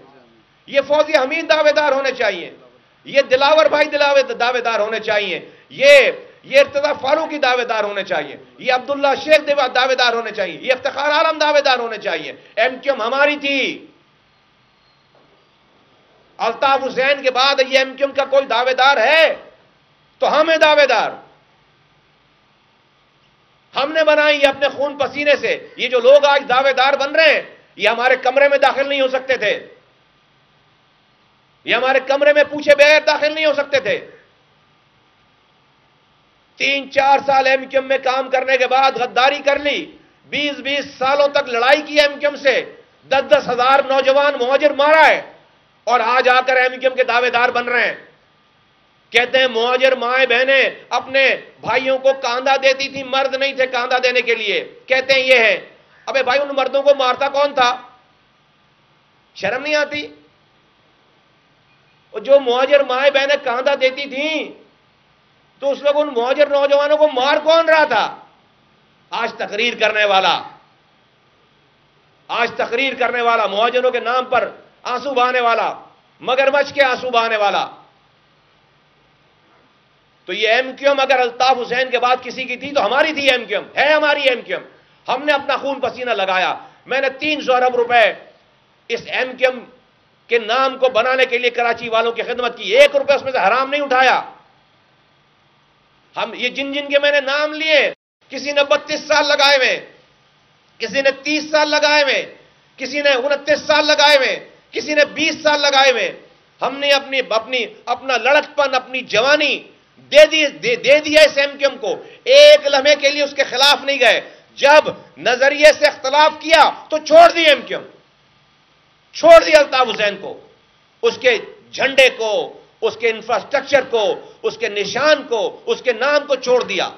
یہ فوزی حمید دعوے دار ہونے چاہیے، یہ دلاور بھائی دعوے دار ہونے چاہیے، یہ ارتضیٰ فاروقی دعوے دار ہونے چاہیے، یہ عبداللہ شیخ دعوے دار ہونے چاہیے، یہ افتخار عالم دعوے دار ہونے چاہیے۔ ایم کیو ایم ہماری تھی، الطاف حسین کے بعد یہ ایم کیو ایم کا کوئی دعوے دار ہے تو ہم ہیں دعوے دار، ہم نے بنائی یہ اپنے خون پسینے سے۔ یہ جو لوگ آج دعوے دار بن رہے ہیں یہ ہمارے کمرے میں داخل نہیں ہو سکتے تھے، یہ ہمارے کمرے میں پوچھے بغیر داخل نہیں ہو سکتے تھے۔ 3-4 سال ایم کیو ایم میں کام کرنے کے بعد غداری کر لی، 20 سالوں تک لڑائی کی ایم کیو ایم سے، 10 ہزار نوجوان مہاجر مارا ہے، اور آج آ کر ایم کیو ایم کے دعوے دار بن رہے ہیں۔ کہتے ہیں مہاجر مائیں بہنیں اپنے بھائیوں کو کاندھا دیتی تھی، مرد نہیں تھے کاندھا دینے کے لیے، کہتے ہیں یہ ہے۔ ابے بھائی ان مردوں کو مارتا کون تھا؟ شرم نہیں آتی؟ اور جو مہاجر مائیں بہنیں کاندھا دیتی تھیں تو اس وقت ان مہاجر نوجوانوں کو مار کون رہا تھا؟ آج تقریر کرنے والا مہاجروں کے نام پر آنسو بہانے والا، مگرمچھ کے آنسو بہانے والا۔ تو یہ ایم کیو ایم اگر الطاف حسین کے بعد کسی کی تھی تو ہماری تھی ایم کیو ایم، ہے ہماری ایم کیو ایم۔ ہم نے اپنا خون پسینہ لگایا، میں نے 300 ارب روپے اس ایم کیو ایم کے نام کو بنانے کے لیے کراچی والوں کی خدمت کی، 1 روپے اس میں سے حرام نہیں اٹھایا۔ ہم یہ جن کے میں نے نام لیے، کسی نے 32 سال لگائے ہوئے، کسی نے 30 سال لگائے ہوئے، کسی نے 29 سال لگائے ہوئے، کسی نے 20 سال لگائے ہوئے۔ ہم نے اپنا لڑکپن، اپنی جوانی دے دیا اس ایم کیو ایم کو، ایک لمحے کے لیے اس کے خلاف نہیں گئے۔ جب نظریے سے اختلاف کیا تو چھوڑ دی ایم کیو ایم، چھوڑ دی الطاف حسین کو، اس کے جھنڈے کو، اس کے انفراسٹرکچر کو، اس کے نشان کو، اس کے نام کو چھوڑ دیا۔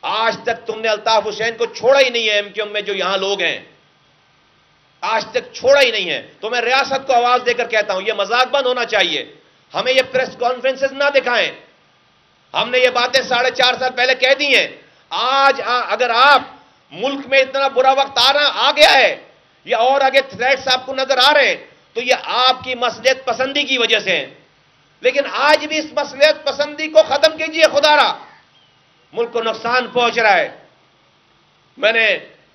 آج تک تم نے الطاف حسین کو چھوڑا ہی نہیں ہے، ایم کیو ایم میں جو یہاں لوگ ہیں، آج تک چھوڑا ہی نہیں ہے۔ تو میں ریاست کو آواز دے کر کہتا ہوں، یہ مذاق بند ہونا چاہیے۔ ہمیں یہ پریس کانفرنسز نہ دکھائیں، ہم نے یہ باتیں 4.5 سال پہلے کہہ دی ہیں۔ آج اگر آپ ملک میں اتنا برا وقت آ گیا ہے یا اور آگے تھریٹس آپ کو نظر آ رہے ہیں تو یہ آپ کی مصلحت پسندی کی وجہ سے ہیں، لیکن آج بھی اس مصلحت پسندی کو ختم کیجئے خدا را، ملک کو نقصان پہنچ رہا ہے۔ میں نے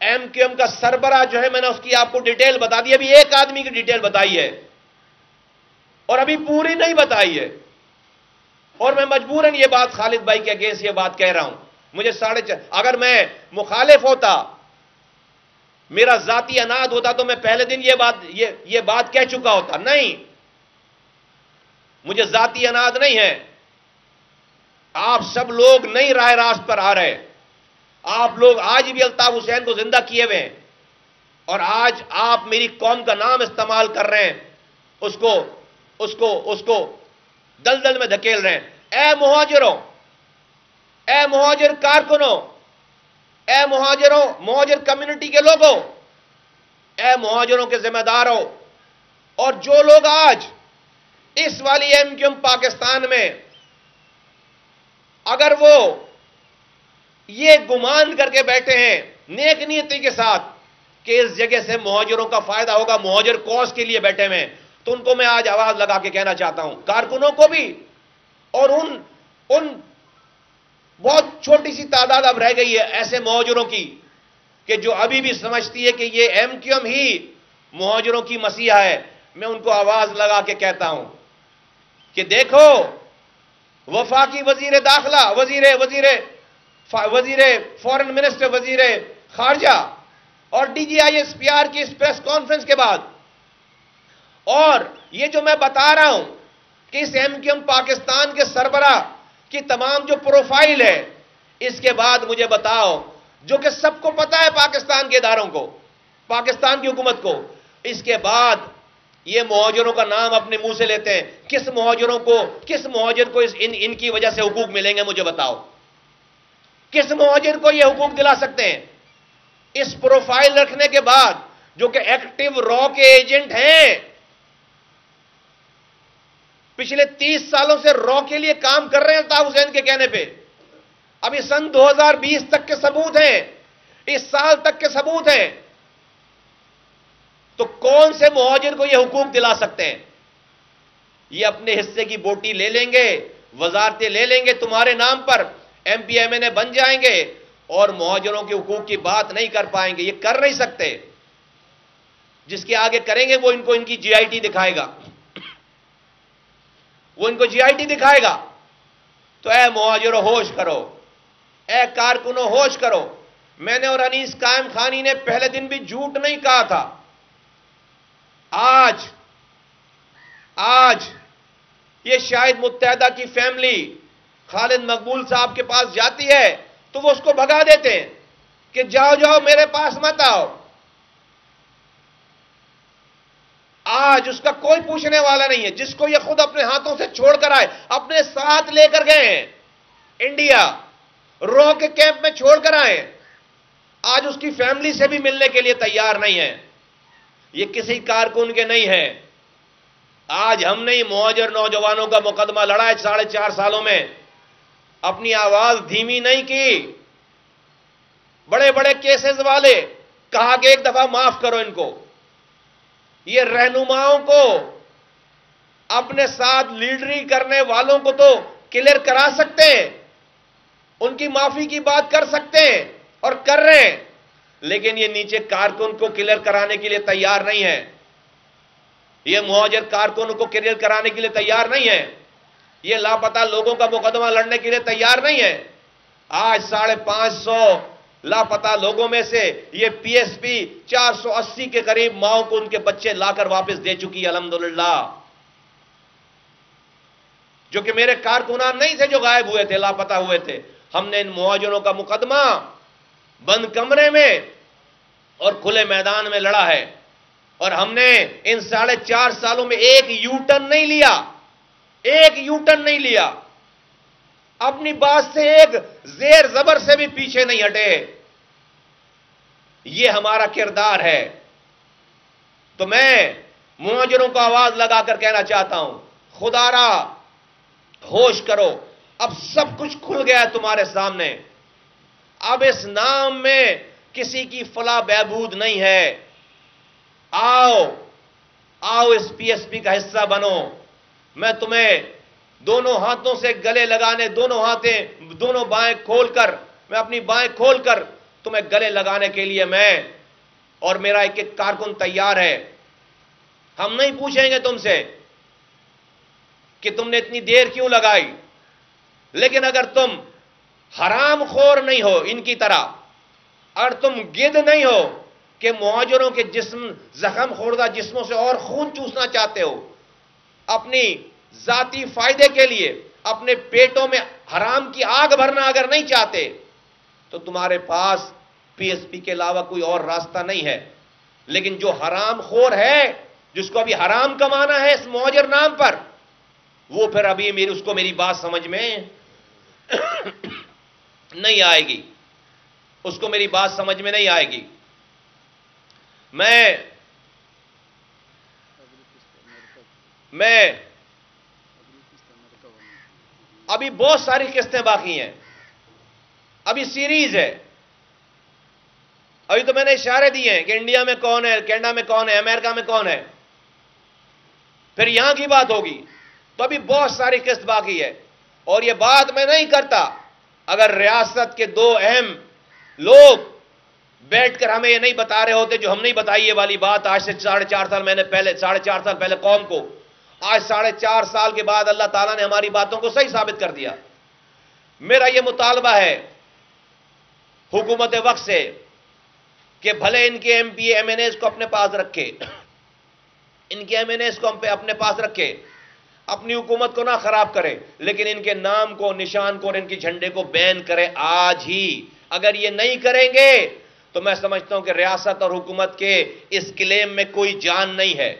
ایم کیو ایم کا سربراہ جو ہے، میں نے اس کی آپ کو ڈیٹیل بتا دی، ابھی ایک آدمی کی ڈیٹیل بتائی ہے اور ابھی پوری نہیں بتائی ہے، اور میں مجبوراً یہ بات خالد بھائی کے اگینسٹ یہ بات کہہ رہا ہوں۔ مجھے اگر میں مخالف ہوتا، میرا ذاتی اناد ہوتا تو میں پہلے دن یہ بات کہہ چکا ہوتا۔ نہیں، مجھے ذاتی اناد نہیں ہے۔ آپ سب لوگ نئی راہ راست پر آ رہے، آپ لوگ آج بھی الطاف حسین کو زندہ کیے ہوئے ہیں، اور آج آپ میری قوم کا نام استعمال کر رہے ہیں، اس کو دلدل میں دھکیل رہے ہیں۔ اے مہاجروں، اے مہاجر کارکنوں، اے مہاجر کمیونٹی کے لوگوں، اے مہاجروں کے ذمہ داروں، اور جو لوگ آج اس والی ایم کیو ایم پاکستان میں اگر وہ یہ گمان کر کے بیٹھے ہیں نیک نیتی کے ساتھ کہ اس جگہ سے مہاجروں کا فائدہ ہوگا، مہاجر کوز کے لیے بیٹھے ہوئے ہیں، تو ان کو میں آج آواز لگا کے کہنا چاہتا ہوں، کارکنوں کو بھی، اور ان بہت چھوٹی سی تعداد اب رہ گئی ہے ایسے مہاجروں کی کہ جو ابھی بھی سمجھتی ہے کہ یہ ایم کیو ایم ہی مہاجروں کی مسیحا ہے، میں ان کو آواز لگا کے کہتا ہوں کہ دیکھو، وفاقی وزیر داخلہ، وزیر فورن منسٹر، وزیر خارجہ اور D G I S P R کی اس پریس کانفرنس کے بعد، اور یہ جو میں بتا رہا ہوں کہ اس ایم کیو ایم پاکستان کے سربراہ کی تمام جو پروفائل ہے، اس کے بعد مجھے بتاؤ، جو کہ سب کو پتا ہے پاکستان کے اداروں کو، پاکستان کی حکومت کو، اس کے بعد یہ مہاجروں کا نام اپنے منہ سے لیتے ہیں، کس مہاجر کو ان کی وجہ سے حقوق ملیں گے؟ مجھے بتاؤ، کس مہاجر کو یہ حقوق دلا سکتے ہیں؟ اس پروفائل رکھنے کے بعد، جو کہ ایکٹیو را کے ایجنٹ ہیں، پچھلے 30 سالوں سے را کے لیے کام کر رہے ہیں الطاف حسین کے کہنے پہ، ابھی سن 2020 تک کے ثبوت ہیں، اس سال تک کے ثبوت ہیں، تو کون سے مہاجر کو یہ حقوق دلا سکتے ہیں؟ یہ اپنے حصے کی بوٹی لے لیں گے، وزارتیں لے لیں گے تمہارے نام پر، ایم پی ایم این اے بن جائیں گے، اور مہاجروں کے حقوق کی بات نہیں کر پائیں گے، یہ کر نہیں سکتے۔ جس کے آگے کریں گے وہ ان کی جی آئی ٹی دکھائے گا، وہ ان کو جی آئی ٹی دکھائے گا۔ تو اے مہاجروں ہوش کرو، اے کارکنوں ہوش کرو۔ میں نے اور انیس قائم خانی نے پہلے دن بھی جھوٹ نہیں کہا تھا۔ آج یہ شاہد متحدہ کی فیملی خالد مقبول صاحب کے پاس جاتی ہے تو وہ اس کو بھگا دیتے ہیں کہ جاؤ میرے پاس مت آؤ۔ آج اس کا کوئی پوچھنے والا نہیں ہے، جس کو یہ خود اپنے ہاتھوں سے چھوڑ کر آئے، اپنے ساتھ لے کر گئے ہیں انڈیا، رو کے کیمپ میں چھوڑ کر آئے، آج اس کی فیملی سے بھی ملنے کے لیے تیار نہیں ہے۔ یہ کسی کارکن کے نہیں ہے۔ آج ہم نے مہاجر نوجوانوں کا مقدمہ لڑا ہے 4.5 سالوں میں، اپنی آواز دھیمی نہیں کی۔ بڑے بڑے کیسز والے کہا کہ ایک دفعہ معاف کرو ان کو۔ یہ رہنماؤں کو، اپنے ساتھ لیڈری کرنے والوں کو تو کلیئر کرا سکتے ہیں، ان کی معافی کی بات کر سکتے ہیں اور کر رہے ہیں، لیکن یہ نیچے کارکن کو کلیئر کرانے کے لیے تیار نہیں ہے۔ یہ مہاجر کارکنوں کو کلیئر کرانے کے لیے تیار نہیں ہے۔ یہ لاپتہ لوگوں کا مقدمہ لڑنے کے لیے تیار نہیں ہے۔ آج 550 لاپتہ لوگوں میں سے یہ پی ایس پی 480 کے قریب ماؤں کو ان کے بچے لا کر واپس دے چکی ہے الحمدللہ، جو کہ میرے کارکنان نہیں تھے جو غائب ہوئے تھے، لاپتہ ہوئے تھے۔ ہم نے ان مہاجروں کا مقدمہ بند کمرے میں اور کھلے میدان میں لڑا ہے، اور ہم نے ان 4.5 سالوں میں ایک یو ٹرن نہیں لیا، ایک یو ٹرن نہیں لیا، اپنی بات سے ایک زیر زبر سے بھی پیچھے نہیں ہٹے۔ یہ ہمارا کردار ہے۔ تو میں مہاجروں کو آواز لگا کر کہنا چاہتا ہوں، خدا را ہوش کرو، اب سب کچھ کھل گیا ہے تمہارے سامنے۔ اب اس نام میں کسی کی فلاح بہبود نہیں ہے۔ آؤ اس پی ایس پی کا حصہ بنو۔ میں تمہیں دونوں ہاتھوں سے گلے لگانے، دونوں بائیں کھول کر، میں اپنی بائیں کھول کر تمہیں گلے لگانے کے لیے میں اور میرا ایک ایک کارکن تیار ہے۔ ہم نہیں پوچھیں گے تم سے کہ تم نے اتنی دیر کیوں لگائی، لیکن اگر تم حرام خور نہیں ہو ان کی طرح، اور تم گدھ نہیں ہو کہ مہاجروں کے زخم خوردہ جسموں سے اور خون چوسنا چاہتے ہو اپنی ذاتی فائدے کے لیے، اپنے پیٹوں میں حرام کی آگ بھرنا اگر نہیں چاہتے، تو تمہارے پاس پی ایس پی کے علاوہ کوئی اور راستہ نہیں ہے۔ لیکن جو حرام خور ہے، جس کو ابھی حرام کمانا ہے اس مہاجر نام پر، وہ پھر ابھی اس کو میری بات سمجھ میں نہیں آئے گی، اس کو میری بات سمجھ میں نہیں آئے گی۔ میں ابھی بہت ساری قسطیں باقی ہیں، ابھی سیریز ہے۔ ابھی تو میں نے اشارے دیے ہیں کہ انڈیا میں کون ہے، کینیڈا میں کون ہے، امریکہ میں کون ہے، پھر یہاں کی بات ہوگی۔ تو ابھی بہت ساری قسط باقی ہے، اور یہ بات میں نہیں کرتا اگر ریاست کے 2 اہم لوگ بیٹھ کر ہمیں یہ نہیں بتا رہے ہوتے جو ہم نہیں بتائی۔ یہ والی بات آج سے 4.5 سال میں نے پہلے 4.5 سال پہلے قوم کو، آج 4.5 سال کے بعد اللہ تعالیٰ نے ہماری باتوں کو صحیح ثابت کر دیا۔ میرا یہ مطالبہ ہے حکومت وقت سے کہ بھلے ان کے M P M N As کو اپنے پاس رکھے، ان کے ایم این ایز کو اپنے پاس رکھے، اپنی حکومت کو نہ خراب کرے، لیکن ان کے نام کو، نشان کو اور ان کے جھنڈے کو بین کرے آج ہی۔ اگر یہ نہیں کریں گے تو میں سمجھتا ہوں کہ ریاست اور حکومت کے اس کلیم میں کوئی جان نہیں ہے،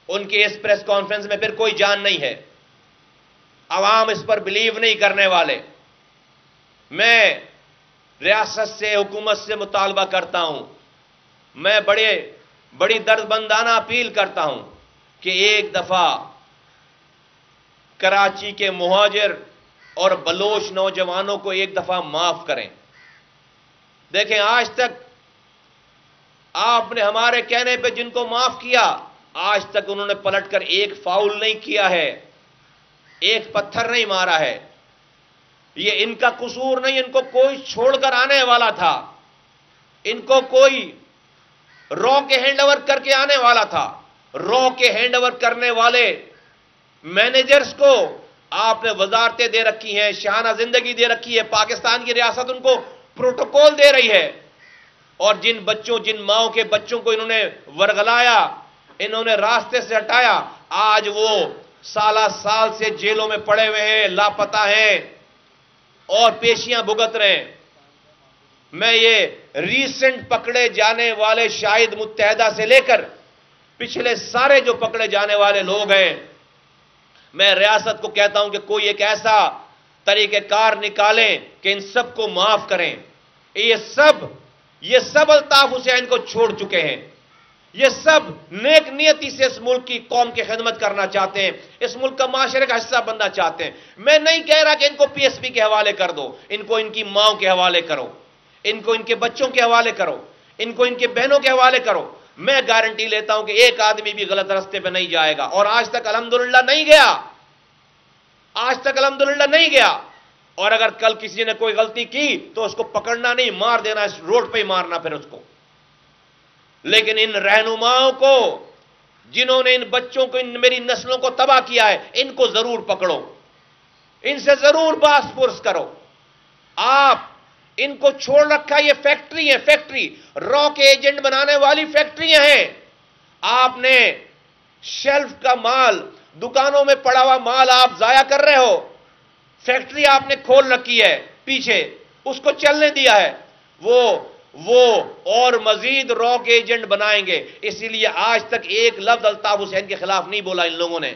ان کے اس پریس کانفرنس میں پھر کوئی جان نہیں ہے۔ عوام اس پر بلیو نہیں کرنے والے۔ میں ریاست سے، حکومت سے مطالبہ کرتا ہوں، میں بڑی دردمندانہ اپیل کرتا ہوں کہ ایک دفعہ کراچی کے مہاجر اور بلوچ نوجوانوں کو ایک دفعہ معاف کریں۔ دیکھیں، آج تک آپ نے ہمارے کہنے پہ جن کو معاف کیا، آج تک انہوں نے پلٹ کر ایک فاؤل نہیں کیا ہے، ایک پتھر نہیں مارا ہے۔ یہ ان کا قصور نہیں، ان کو کوئی چھوڑ کر آنے والا تھا، ان کو کوئی رو کے ہینڈ اوور کر کے آنے والا تھا۔ رو کے ہینڈ اوور کرنے والے مینیجرز کو آپ نے وزارتیں دے رکھی ہیں، شانہ زندگی دے رکھی ہے، پاکستان کی ریاست ان کو پروٹوکول دے رہی ہے، اور جن ماؤں کے بچوں کو انہوں نے ورگلایا، انہوں نے راستے سے ہٹایا، آج وہ سال سے جیلوں میں پڑے ہوئے ہیں، لاپتہ ہیں اور پیشیاں بھگت رہے ہیں۔ میں یہ ریسنٹ پکڑے جانے والے شاہد متحدہ سے لے کر پچھلے سارے جو پکڑے جانے والے لوگ ہیں، میں ریاست کو کہتا ہوں کہ کوئی ایک ایسا طریقہ کار نکالیں کہ ان سب کو معاف کریں۔ یہ سب الطاف حسین کو چھوڑ چکے ہیں، یہ سب نیک نیتی سے اس ملک کی قوم کی خدمت کرنا چاہتے ہیں، اس ملک کا معاشرے کا حصہ بننا چاہتے ہیں۔ میں نہیں کہہ رہا کہ ان کو پی ایس پی کے حوالے کر دو، ان کو ان کی ماں کے حوالے کرو، ان کو ان کے بچوں کے حوالے کرو، ان کو ان کے بہنوں کے حوالے کرو۔ میں گارنٹی لیتا ہوں کہ ایک آدمی بھی غلط راستے پہ نہیں جائے گا، اور آج تک الحمدللہ نہیں گیا، آج تک الحمدللہ نہیں گیا۔ اور اگر کل کسی نے کوئی غلطی کی تو اس کو پکڑنا نہیں، مار دینا، اس روڈ پہ ہی مارنا پھر اس کو۔ لیکن ان رہنماؤں کو، جنہوں نے ان بچوں کو، میری نسلوں کو تباہ کیا ہے، ان کو ضرور پکڑو، ان سے ضرور باس پرس کرو۔ آپ ان کو چھوڑ رکھا، یہ فیکٹری ہے، فیکٹری رو کے ایجنٹ بنانے والی فیکٹریاں ہیں۔ آپ نے شیلف کا مال، دکانوں میں پڑا ہوا مال آپ ضائع کر رہے ہو، فیکٹری آپ نے کھول رکھی ہے پیچھے، اس کو چلنے دیا ہے۔ وہ وہ اور مزید رو کے ایجنٹ بنائیں گے. اسی لیے آج تک ایک لفظ الطاف حسین کے خلاف نہیں بولا ان لوگوں نے.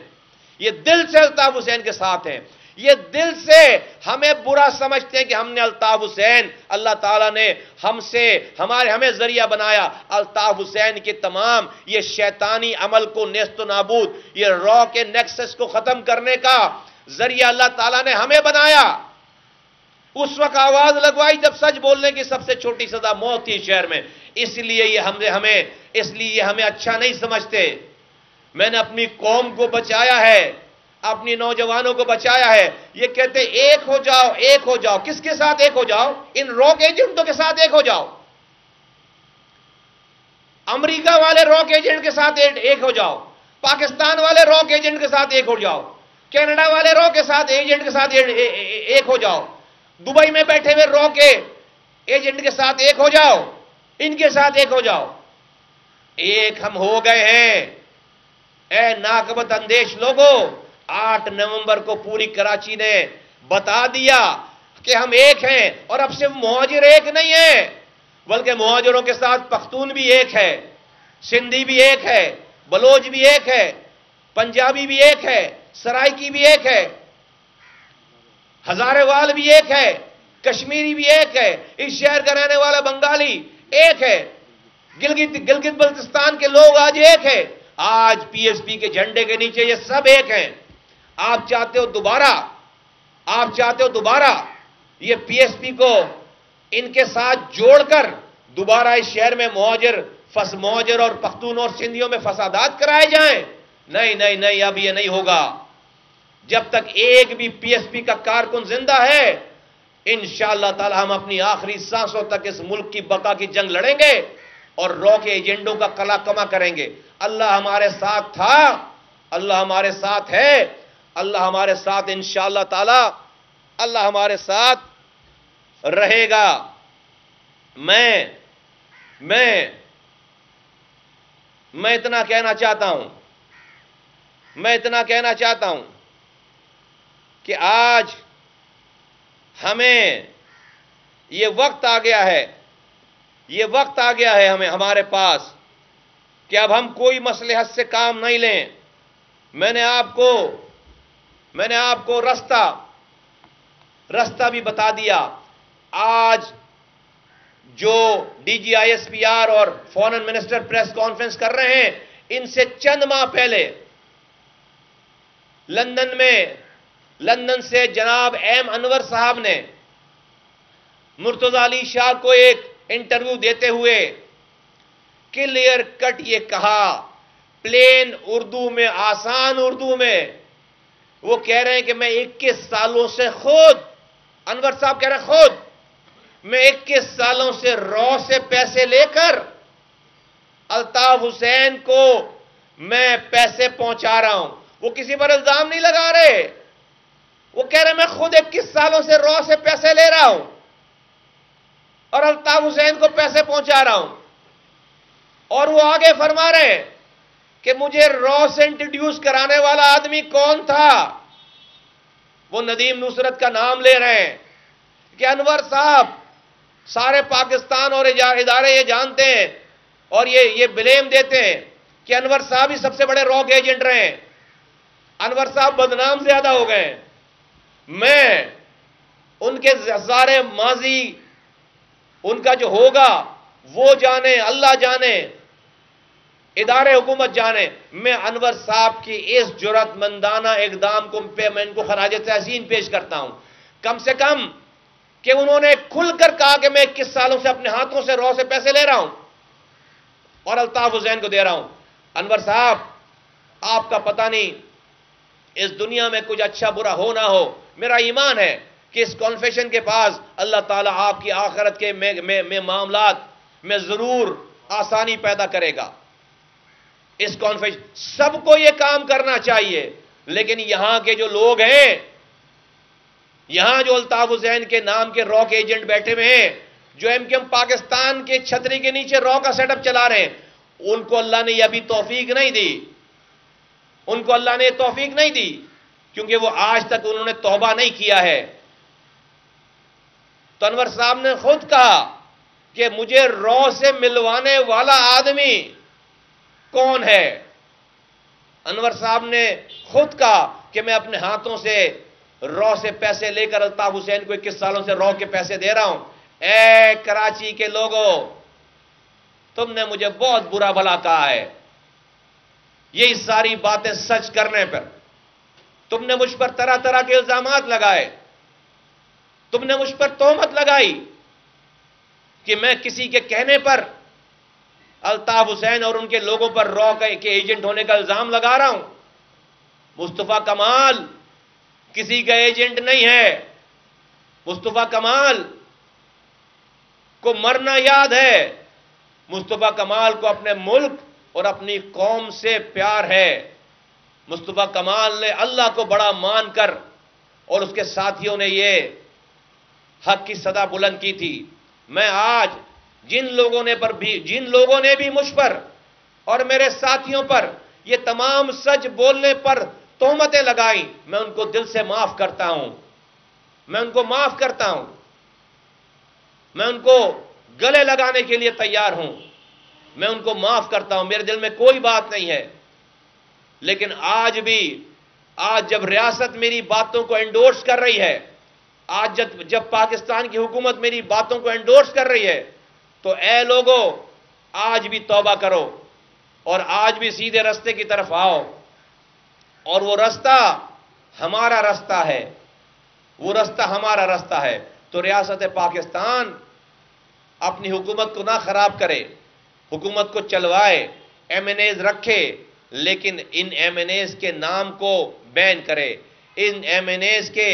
یہ دل سے الطاف حسین کے ساتھ ہیں. یہ دل سے ہمیں برا سمجھتے ہیں کہ ہم نے الطاف حسین، اللہ تعالیٰ نے ہمیں ذریعہ بنایا الطاف حسین کے تمام یہ شیطانی عمل کو نیست و نابود، یہ رو کے نیکسس کو ختم کرنے کا ذریعہ اللہ تعالیٰ نے ہمیں بنایا. اس وقت آواز لگوائی جب سچ بولنے کی سب سے چھوٹی سزا موت تھی شہر میں. اس لیے یہ ہمیں اچھا نہیں سمجھتے. میں نے اپنی قوم کو بچایا ہے، اپنی نوجوانوں کو بچایا ہے. یہ کہتے ایک ہو جاؤ، ایک ہو جاؤ. کس کے ساتھ ایک ہو جاؤ؟ ان روک ایجنٹوں کے ساتھ ایک ہو جاؤ. امریکہ والے روک ایجنٹ کے ساتھ ایک ہو جاؤ، پاکستان والے روک ایجنٹ کے ساتھ ایک ہو جاؤ، کینیڈا والے روک ایجنٹ کے ساتھ ایک ہو جاؤ، دبئی میں بیٹھے ہوئے روک ایجنٹ کے ساتھ ایک ہو جاؤ، ان کے ساتھ ایک ہو جاؤ. ایک ہم ہو گئے ہیں. اے ناقابت اندیش لوگوں، 8 نومبر کو پوری کراچی نے بتا دیا کہ ہم ایک ہیں. اور اب صرف مہاجر ایک نہیں ہے، بلکہ مہاجروں کے ساتھ پختون بھی ایک ہے، سندھی بھی ایک ہے، بلوچ بھی ایک ہے، پنجابی بھی ایک ہے، سرائکی بھی ایک ہے، ہزارے وال بھی ایک ہے، کشمیری بھی ایک ہے، اس شہر کا رہنے والا بنگالی ایک ہے، گلگت بلتستان کے لوگ آج ایک ہے. آج پی ایس پی کے جھنڈے کے نیچے یہ سب ایک ہیں. آپ چاہتے ہو دوبارہ یہ پی ایس پی کو ان کے ساتھ جوڑ کر دوبارہ اس شہر میں مہاجر اور پختون اور سندھیوں میں فسادات کرائے جائیں؟ نہیں نہیں نہیں، اب یہ نہیں ہوگا. جب تک ایک بھی پی ایس پی کا کارکن زندہ ہے، انشاءاللہ تعالی ہم اپنی آخری سانسوں تک اس ملک کی بقا کی جنگ لڑیں گے اور رو کے ایجنڈوں کا کلا کما کریں گے. اللہ ہمارے ساتھ تھا، اللہ ہمارے ساتھ ہے، اللہ ہمارے ساتھ انشاءاللہ تعالی اللہ ہمارے ساتھ رہے گا. میں اتنا کہنا چاہتا ہوں کہ آج ہمیں یہ وقت آ گیا ہے ہمارے پاس کہ اب ہم کوئی مصلحت سے کام نہیں لیں. میں نے آپ کو رستہ بھی بتا دیا. آج جو D G I S P R اور فارن منسٹر پریس کانفرنس کر رہے ہیں، ان سے چند ماہ پہلے لندن سے جناب ایم انور صاحب نے مرتضی علی شاہ کو ایک انٹرویو دیتے ہوئے کلیئر کٹ یہ کہا، پلین اردو میں، آسان اردو میں. وہ کہہ رہے ہیں کہ میں 21 سالوں سے انور صاحب کہہ رہے ہیں میں 21 سالوں سے رو سے پیسے لے کر الطاف حسین کو میں پیسے پہنچا رہا ہوں. وہ کسی پر الزام نہیں لگا رہے، وہ کہہ رہے ہیں میں خود 21 سالوں سے رو سے پیسے لے رہا ہوں اور الطاف حسین کو پیسے پہنچا رہا ہوں. اور وہ آگے فرما رہے ہیں کہ مجھے رو سے انٹروڈیوس کرانے والا آدمی کون تھا؟ وہ ندیم نصرت کا نام لے رہے ہیں کہ انور صاحب سارے پاکستان اور ادارے یہ جانتے ہیں اور یہ بلیم دیتے ہیں کہ انور صاحب ہی سب سے بڑے روک ایجنٹ رہے ہیں. انور صاحب بدنام زیادہ ہو گئے. میں ان کے ہزارے ماضی ان کا جو ہوگا وہ جانے، اللہ جانے، ادارے حکومت جانے. میں انور صاحب کی اس جرات مندانہ اقدام کو میں ان کو خراج تحسین پیش کرتا ہوں. کم سے کم کہ انہوں نے کھل کر کہا کہ میں 21 سالوں سے اپنے ہاتھوں سے رو سے پیسے لے رہا ہوں اور الطاف حسین کو دے رہا ہوں. انور صاحب، آپ کا پتہ نہیں اس دنیا میں کچھ اچھا برا ہو نہ ہو، میرا ایمان ہے کہ اس کانفیشن کے پاس اللہ تعالیٰ آپ کی آخرت کے میں معاملات میں ضرور آسانی پیدا کرے گا. اس کانفیشن سب کو یہ کام کرنا چاہیے، لیکن یہاں کے جو لوگ ہیں، یہاں جو الطاف حسین کے نام کے رو کے ایجنٹ بیٹھے ہوئے ہیں، جو ایم کیو ایم پاکستان کے چھتری کے نیچے رو کا سیٹ اپ چلا رہے ہیں، ان کو اللہ نے یہ ابھی توفیق نہیں دی. کیونکہ وہ آج تک انہوں نے توبہ نہیں کیا ہے. تو انور صاحب نے خود کہا کہ مجھے رو سے ملوانے والا آدمی کون ہے؟ انور صاحب نے خود کہا کہ میں اپنے ہاتھوں سے رو سے پیسے لے کر الطاف حسین کو 21 سالوں سے رو کے پیسے دے رہا ہوں۔ اے کراچی کے لوگوں، تم نے مجھے بہت برا بھلا کہا ہے، یہی ساری باتیں سچ کرنے پر تم نے مجھ پر طرح طرح کے الزامات لگائے، تم نے مجھ پر تہمت لگائی کہ میں کسی کے کہنے پر الطاف حسین اور ان کے لوگوں پر رو کے ایجنٹ ہونے کا الزام لگا رہا ہوں۔ مصطفیٰ کمال کسی کا ایجنٹ نہیں ہے۔ مصطفیٰ کمال کو مرنا یاد ہے، مصطفیٰ کمال کو اپنے ملک اور اپنی قوم سے پیار ہے۔ مصطفیٰ کمال نے اللہ کو بڑا مان کر اور اس کے ساتھیوں نے یہ حق کی صدا بلند کی تھی۔ میں آج جن لوگوں نے بھی مجھ پر اور میرے ساتھیوں پر یہ تمام سچ بولنے پر تہمتیں لگائیں، میں ان کو دل سے معاف کرتا ہوں، میں ان کو معاف کرتا ہوں، میں ان کو گلے لگانے کے لیے تیار ہوں، میں ان کو معاف کرتا ہوں، میرے دل میں کوئی بات نہیں ہے۔ لیکن آج جب ریاست میری باتوں کو انڈورس کر رہی ہے، آج جب پاکستان کی حکومت میری باتوں کو انڈورس کر رہی ہے، تو اے لوگوں، آج بھی توبہ کرو اور آج بھی سیدھے رستے کی طرف آؤ، اور وہ رستہ ہمارا رستہ ہے، وہ رستہ ہمارا رستہ ہے۔ تو ریاست پاکستان اپنی حکومت کو نہ خراب کرے، حکومت کو چلوائے، ایم این ایز رکھے، لیکن ان ایم این ایز کے نام کو بین کرے، ان ایم این ایز کے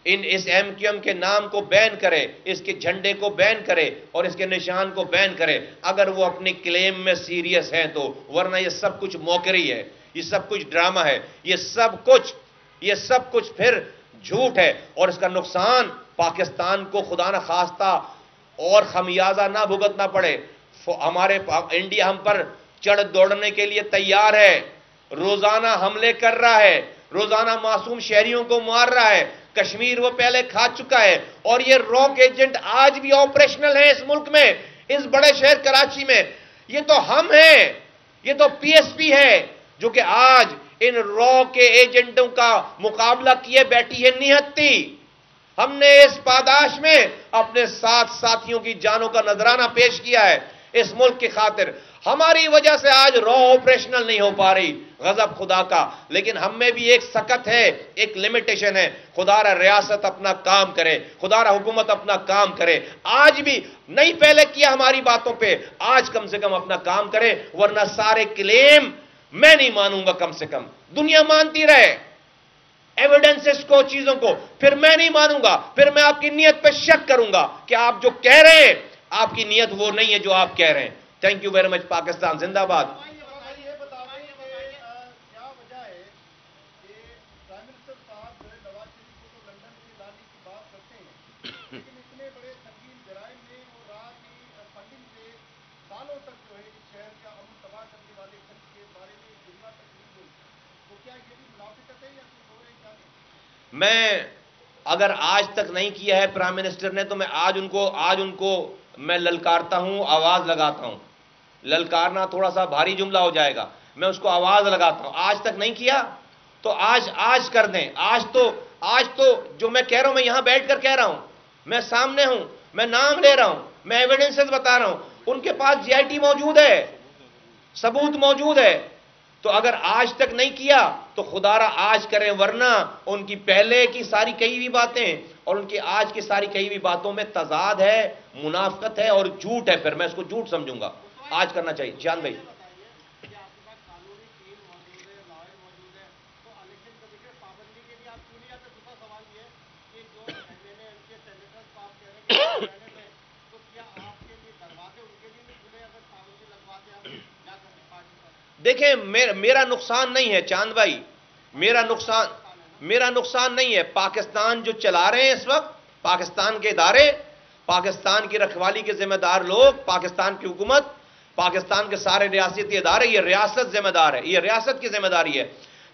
اس ایم کیو ایم کے نام کو بین کرے، اس کے جھنڈے کو بین کرے اور اس کے نشان کو بین کرے، اگر وہ اپنی کلیم میں سیریس ہیں تو، ورنہ یہ سب کچھ موکری ہے، یہ سب کچھ ڈرامہ ہے، یہ سب کچھ پھر جھوٹ ہے، اور اس کا نقصان پاکستان کو خدا نہ خواستہ اور خمیازہ نہ بھگتنا پڑے۔ ہمارے انڈیا ہم پر چڑھ دوڑنے کے لیے تیار ہے، روزانہ حملے کر رہا ہے، روزانہ معصوم شہریوں کو مار رہا ہے، کشمیر وہ پہلے کھا چکا ہے، اور یہ راک ایجنٹ آج بھی آپریشنل ہیں اس ملک میں، اس بڑے شہر کراچی میں۔ یہ تو ہم ہیں، یہ تو پی ایس پی ہے جو کہ آج ان را کے ایجنٹوں کا مقابلہ کیے بیٹھی ہے نہتی۔ ہم نے اس پاداش میں اپنے ساتھیوں کی جانوں کا نذرانہ پیش کیا ہے اس ملک کی خاطر۔ ہماری وجہ سے آج را آپریشنل نہیں ہو پا رہی، غضب خدا کا، لیکن ہم میں بھی ایک سکت ہے، ایک لیمیٹیشن ہے۔ خدا را ریاست اپنا کام کرے، خدا را حکومت اپنا کام کرے، آج بھی نہیں پہلے کیا ہماری باتوں پہ، آج کم سے کم اپنا کام کرے، ورنہ سارے کلیم میں نہیں مانوں گا۔ کم سے کم دنیا مانتی رہے ایویڈنسز کو، چیزوں کو، پھر میں نہیں مانوں گا، پھر میں آپ کی نیت پہ شک کروں گا کہ آپ جو کہہ رہے ہیں آپ کی نیت وہ نہیں ہے جو آپ کہہ رہے ہیں۔ Thank you very much. Pakistan زندہ باد۔ میں اگر آج تک نہیں کیا ہے پرائم منسٹر نے، تو میں آج ان کو میں للکارتا ہوں، آواز لگاتا ہوں۔ للکارنا تھوڑا سا بھاری جملہ ہو جائے گا، میں اس کو آواز لگاتا ہوں۔ آج تک نہیں کیا تو آج کر دیں۔ آج تو جو میں کہہ رہا ہوں، میں یہاں بیٹھ کر کہہ رہا ہوں، میں سامنے ہوں، میں نام لے رہا ہوں، میں ایویڈنسز بتا رہا ہوں، ان کے پاس جی آئی ٹی موجود ہے، ثبوت موجود ہے۔ تو اگر آج تک نہیں کیا تو خدا را آج کریں، ورنہ ان کی پہلے کی ساری کہی ہوئی باتیں اور ان کی آج کی ساری کہی ہوئی باتوں میں تضاد ہے، منافقت ہے اور جھوٹ ہے، پھر میں اس کو جھوٹ سمجھوں گا۔ آج کرنا چاہیے۔ جان بھائی، دیکھیں میرا نقصان نہیں ہے چاند بھائی، میرا نقصان نہیں ہے۔ پاکستان جو چلا رہے ہیں اس وقت، پاکستان کے ادارے، پاکستان کی رکھوالی کے ذمہ دار لوگ، پاکستان کی حکومت، پاکستان کے سارے ریاستی ادارے، یہ ریاست ذمہ دار ہے، یہ ریاست کی ذمہ داری ہے۔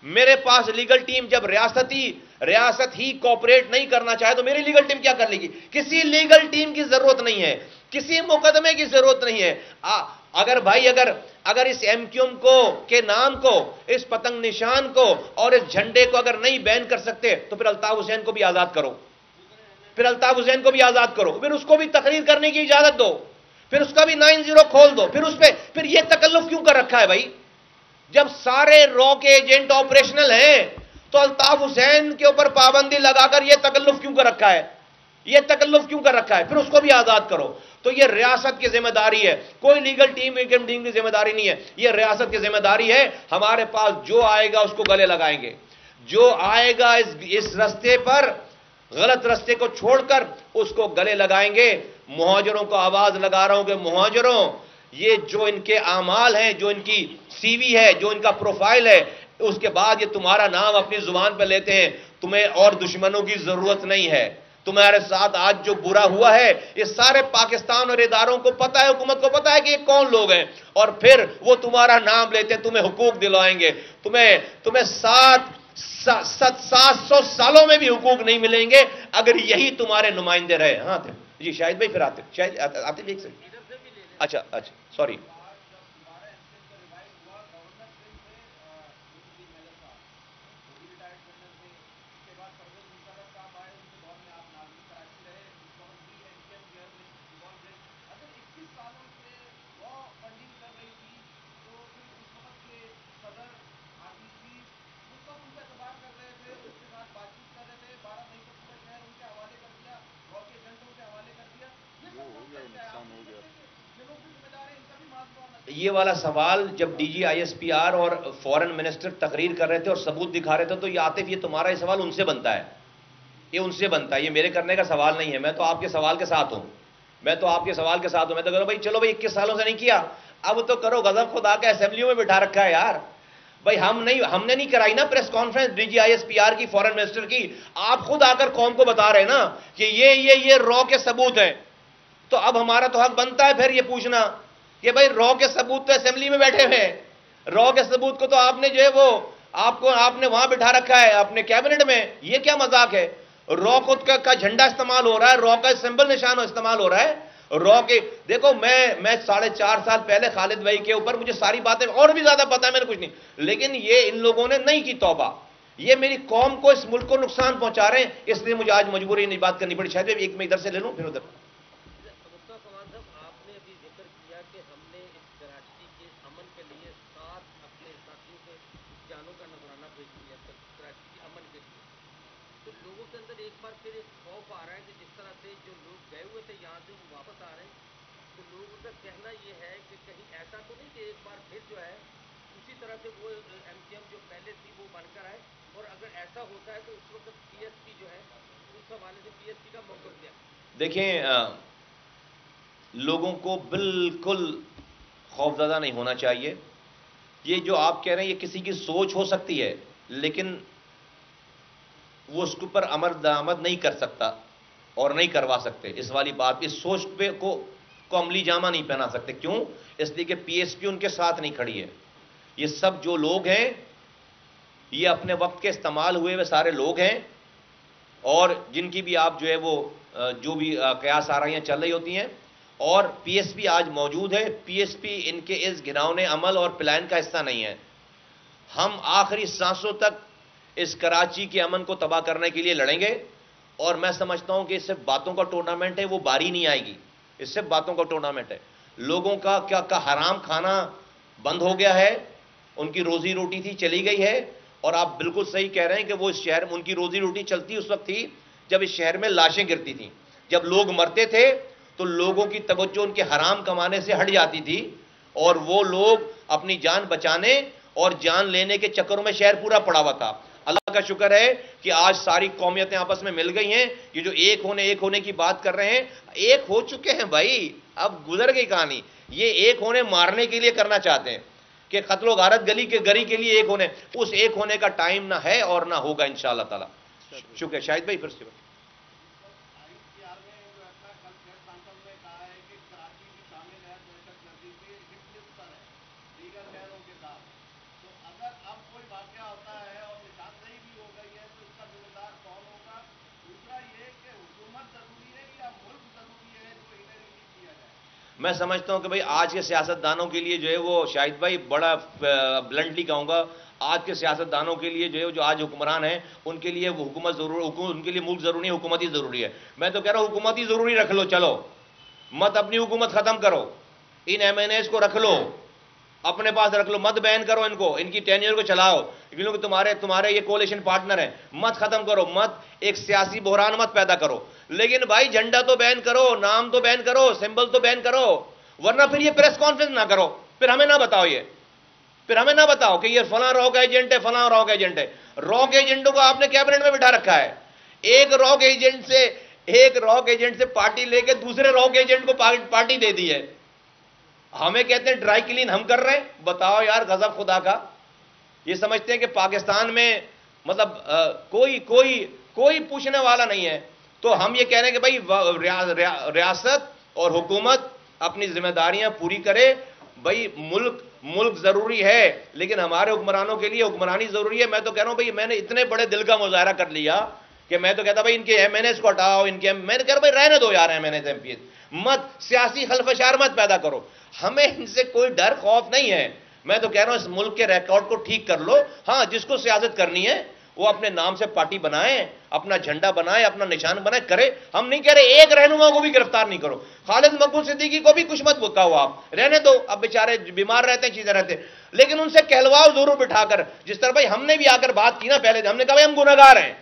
میرے پاس لیگل ٹیم جب ریاست ہی کوآپریٹ نہیں کرنا چاہے تو میری لیگل ٹیم کیا کر لے گی؟ کسی لیگل ٹیم کی ضرورت نہیں ہے۔ کسی مقدمے کی ضرورت نہیں ہے. اگر بھائی اگر اس ایم کیو ایم کو کے نام کو، اس پتنگ نشان کو اور اس جھنڈے کو اگر نہیں بین کر سکتے تو پھر الطاف حسین کو بھی آزاد کرو، پھر الطاف حسین کو بھی آزاد کرو، پھر اس کو بھی تقریر کرنے کی اجازت دو، پھر اس کا بھی 90 کھول دو، پھر اس پہ پھر یہ تکلف کیوں کر رکھا ہے بھائی؟ جب سارے رو کے ایجنٹ آپریشنل ہیں تو الطاف حسین کے اوپر پابندی لگا کر یہ تکلف کیوں کر رکھا ہے؟ یہ تکلف کیوں کر رکھا ہے؟ پھر اس کو بھی آزاد کرو. تو یہ ریاست کی ذمہ داری ہے، کوئی لیگل ٹیم کی ذمہ داری نہیں ہے، یہ ریاست کی ذمہ داری ہے. ہمارے پاس جو آئے گا اس کو گلے لگائیں گے، جو آئے گا اس رستے پر، غلط رستے کو چھوڑ کر اس کو گلے لگائیں گے. مہاجروں کو آواز لگا رہا ہوں کہ مہاجروں، یہ جو ان کے اعمال ہیں، جو ان کی سی وی ہے، جو ان کا پروفائل ہے، اس کے بعد یہ تمہارا نام اپنی زبان پہ لیتے ہیں، تمہیں اور دشمنوں کی ضرورت نہیں ہے. تمہارے ساتھ آج جو برا ہوا ہے یہ سارے پاکستان اور اداروں کو پتا ہے، حکومت کو پتا ہے کہ یہ کون لوگ ہیں، اور پھر وہ تمہارا نام لیتے ہیں، تمہیں حقوق دلوائیں گے. تمہیں 700 سالوں میں بھی حقوق نہیں ملیں گے اگر یہی تمہارے نمائندے رہے. ہاں جی شاہد بھائی، پھر آتے ایک سے. اچھا سوری. یہ والا سوال جب D G I S P R اور فورن منسٹر تقریر کر رہے تھے اور ثبوت دکھا رہے تھے تو یہ عاطف، یہ تمہارا یہ سوال ان سے بنتا ہے، یہ ان سے بنتا ہے، یہ میرے کرنے کا سوال نہیں ہے. میں تو آپ کے سوال کے ساتھ ہوں، میں تو کرو بھائی، چلو بھائی 21 سالوں سے نہیں کیا، اب تو کرو. غضب خدا کا اسمبلیوں میں بٹھا رکھا ہے یار. بھائی ہم نے نہیں کرائی نا press conference D G I S P R کی، فورن منسٹر کی. آپ خود آ کر قوم کو بتا رہے ہیں نا کہ یہ رو کے ثبوت ہیں. تو اب ہمارا تو حق بنتا ہے پھر یہ پوچھنا کہ بھائی رو کے ثبوت تو اسمبلی میں بیٹھے ہوئے ہیں، رو کے ثبوت کو تو آپ نے جو ہے وہ آپ نے وہاں بٹھا رکھا ہے اپنے کیبنٹ میں. یہ کیا مذاق ہے؟ رو خود کا جھنڈا استعمال ہو رہا ہے، رو کا سمبل نشان استعمال ہو رہا ہے. رو کے دیکھو، میں 4.5 سال پہلے خالد بھائی کے اوپر مجھے ساری باتیں اور بھی زیادہ پتا ہے، میں نے کچھ نہیں، لیکن یہ ان لوگوں نے نہیں کی توبہ. یہ میری قوم کو، اس ملک کو نقصان پہنچا رہے ہیں، اس لیے مجھے آج مجبوری نہیں بات کرنی پڑی. شاید ایک میں ادھر سے لے لوں پھر ادھر. دیکھیں، لوگوں کو بالکل خوفزدہ نہیں ہونا چاہیے. یہ جو آپ کہہ رہے ہیں یہ کسی کی سوچ ہو سکتی ہے، لیکن وہ اس کے اوپر امر درآمد نہیں کر سکتا اور نہیں کروا سکتے. اس والی بات، اس سوچ پہ کو عملی جامہ نہیں پہنا سکتے. کیوں؟ اس لیے کہ پی ایس پی ان کے ساتھ نہیں کھڑی ہے. یہ سب جو لوگ ہیں یہ اپنے وقت کے استعمال ہوئے سارے لوگ ہیں، اور جن کی بھی آپ جو ہے وہ جو بھی قیاس آرائیاں چل رہی ہوتی ہیں. اور پی ایس پی آج موجود ہے. پی ایس پی ان کے اس گھناؤنے عمل اور پلان کا حصہ نہیں ہے. ہم آخری سانسوں تک اس کراچی کے امن کو تباہ کرنے کے لیے لڑیں گے، اور میں سمجھتا ہوں کہ اس سے باتوں کا ٹورنامنٹ ہے، وہ باری نہیں آئے گی. اس سے باتوں کا ٹورنامنٹ ہے. لوگوں کا کیا حرام کھانا بند ہو گیا ہے، ان کی روزی روٹی تھی چلی گئی ہے. اور آپ بالکل صحیح کہہ رہے ہیں کہ وہ اس شہر میں ان کی روزی روٹی چلتی اس وقت تھی جب اس شہر میں لاشیں گرتی تھیں. جب لوگ مرتے تھے تو لوگوں کی توجہ ان کے حرام کمانے سے ہٹ جاتی تھی، اور وہ لوگ اپنی جان بچانے اور جان لینے کے چکروں میں شہر پورا پڑا ہوا تھا. اللہ کا شکر ہے کہ آج ساری قومیتیں آپس میں مل گئی ہیں. یہ جو ایک ہونے کی بات کر رہے ہیں، ایک ہو چکے ہیں بھائی، اب گزر گئی کہانی. یہ ایک ہونے مارنے کے لیے کرنا چاہتے ہیں کہ قتل و غارت گلی کے لیے ایک ہونے. اس ایک ہونے کا ٹائم نہ ہے اور نہ ہوگا انشاءاللہ تعالی. شکریہ شاہد بھائی. پھر سے میں سمجھتا ہوں کہ بھئی آج کے سیاستدانوں کے لیے جو ہے وہ شاہد بھائی بڑا بلنٹلی کہوں گا، آج کے سیاستدانوں کے لیے جو ہے جو آج حکمران ہیں ان کے لیے وہ حکومت ضرور، ان کے لیے ملک ضروری ہے، حکومت ہی ضروری ہے. میں تو کہہ رہا ہوں حکومت ہی ضروری رکھ لو، چلو مت اپنی حکومت ختم کرو، ان ایم این ایز کو رکھ لو، اپنے پاس رکھ لو، مت بین کرو ان کو، ان کی ٹینیور کو چلاؤ کیونکہ تمہارے یہ کولیشن پارٹنر ہیں، مت ختم کرو، مت ایک سیاسی بحران مت پیدا کرو. لیکن بھائی جھنڈا تو بین کرو، نام تو بین کرو، سمبل تو بین کرو، ورنہ پھر یہ پریس کانفرنس نہ کرو، پھر ہمیں نہ بتاؤ پھر ہمیں نہ بتاؤ کہ یہ فلاں راک ایجنٹ ہے، فلاں راک ایجنٹ ہے. راک ایجنٹوں کو آپ نے کیبنٹ میں بٹھا رکھا ہے. ایک راک ایجنٹ سے پارٹی لے کے دوسرے راک ایجنٹ کو پارٹی دے دی ہے. ہمیں کہتے ہیں ڈرائی کلین ہم کر رہے ہیں. بتاؤ یار غضب خدا کا. یہ سمجھتے ہیں کہ پاکستان میں مطلب کوئی پوچھنے والا نہیں ہے. تو ہم یہ کہہ رہے ہیں کہ بھائی ریاست اور حکومت اپنی ذمہ داریاں پوری کرے. بھائی ملک ضروری ہے لیکن ہمارے حکمرانوں کے لیے حکمرانی ضروری ہے. میں تو کہہ رہا ہوں بھائی میں نے اتنے بڑے دل کا مظاہرہ کر لیا کہ میں تو کہتا بھائی ان کے ایم این ایز کو ہٹاؤ، میں نے کہہ رہا بھائی رہنے دو یار M N As M P As, مت سیاسی خلفشار مت پیدا کرو. ہمیں ان سے کوئی ڈر خوف نہیں ہے. میں تو کہہ رہا ہوں اس ملک کے ریکارڈ کو ٹھیک کر لو. ہاں جس کو سیاست کرنی ہے وہ اپنے نام سے پارٹی بنائے، اپنا جھنڈا بنائے، اپنا نشان بنائے، کرے. ہم نہیں کہہ رہے ایک رہنما کو بھی گرفتار نہیں کرو، خالد مقبول صدیقی کو بھی کچھ مت بکاؤ، آپ رہنے دو، اب بیچارے بیمار رہتے ہیں، چیزیں رہتے ہیں، لیکن ان سے کہلواؤ ضرور بٹھا کر. جس طرح بھائی ہم نے بھی آ کر بات کی نا پہلے، ہم نے کہا بھائی ہم گنہگار ہیں،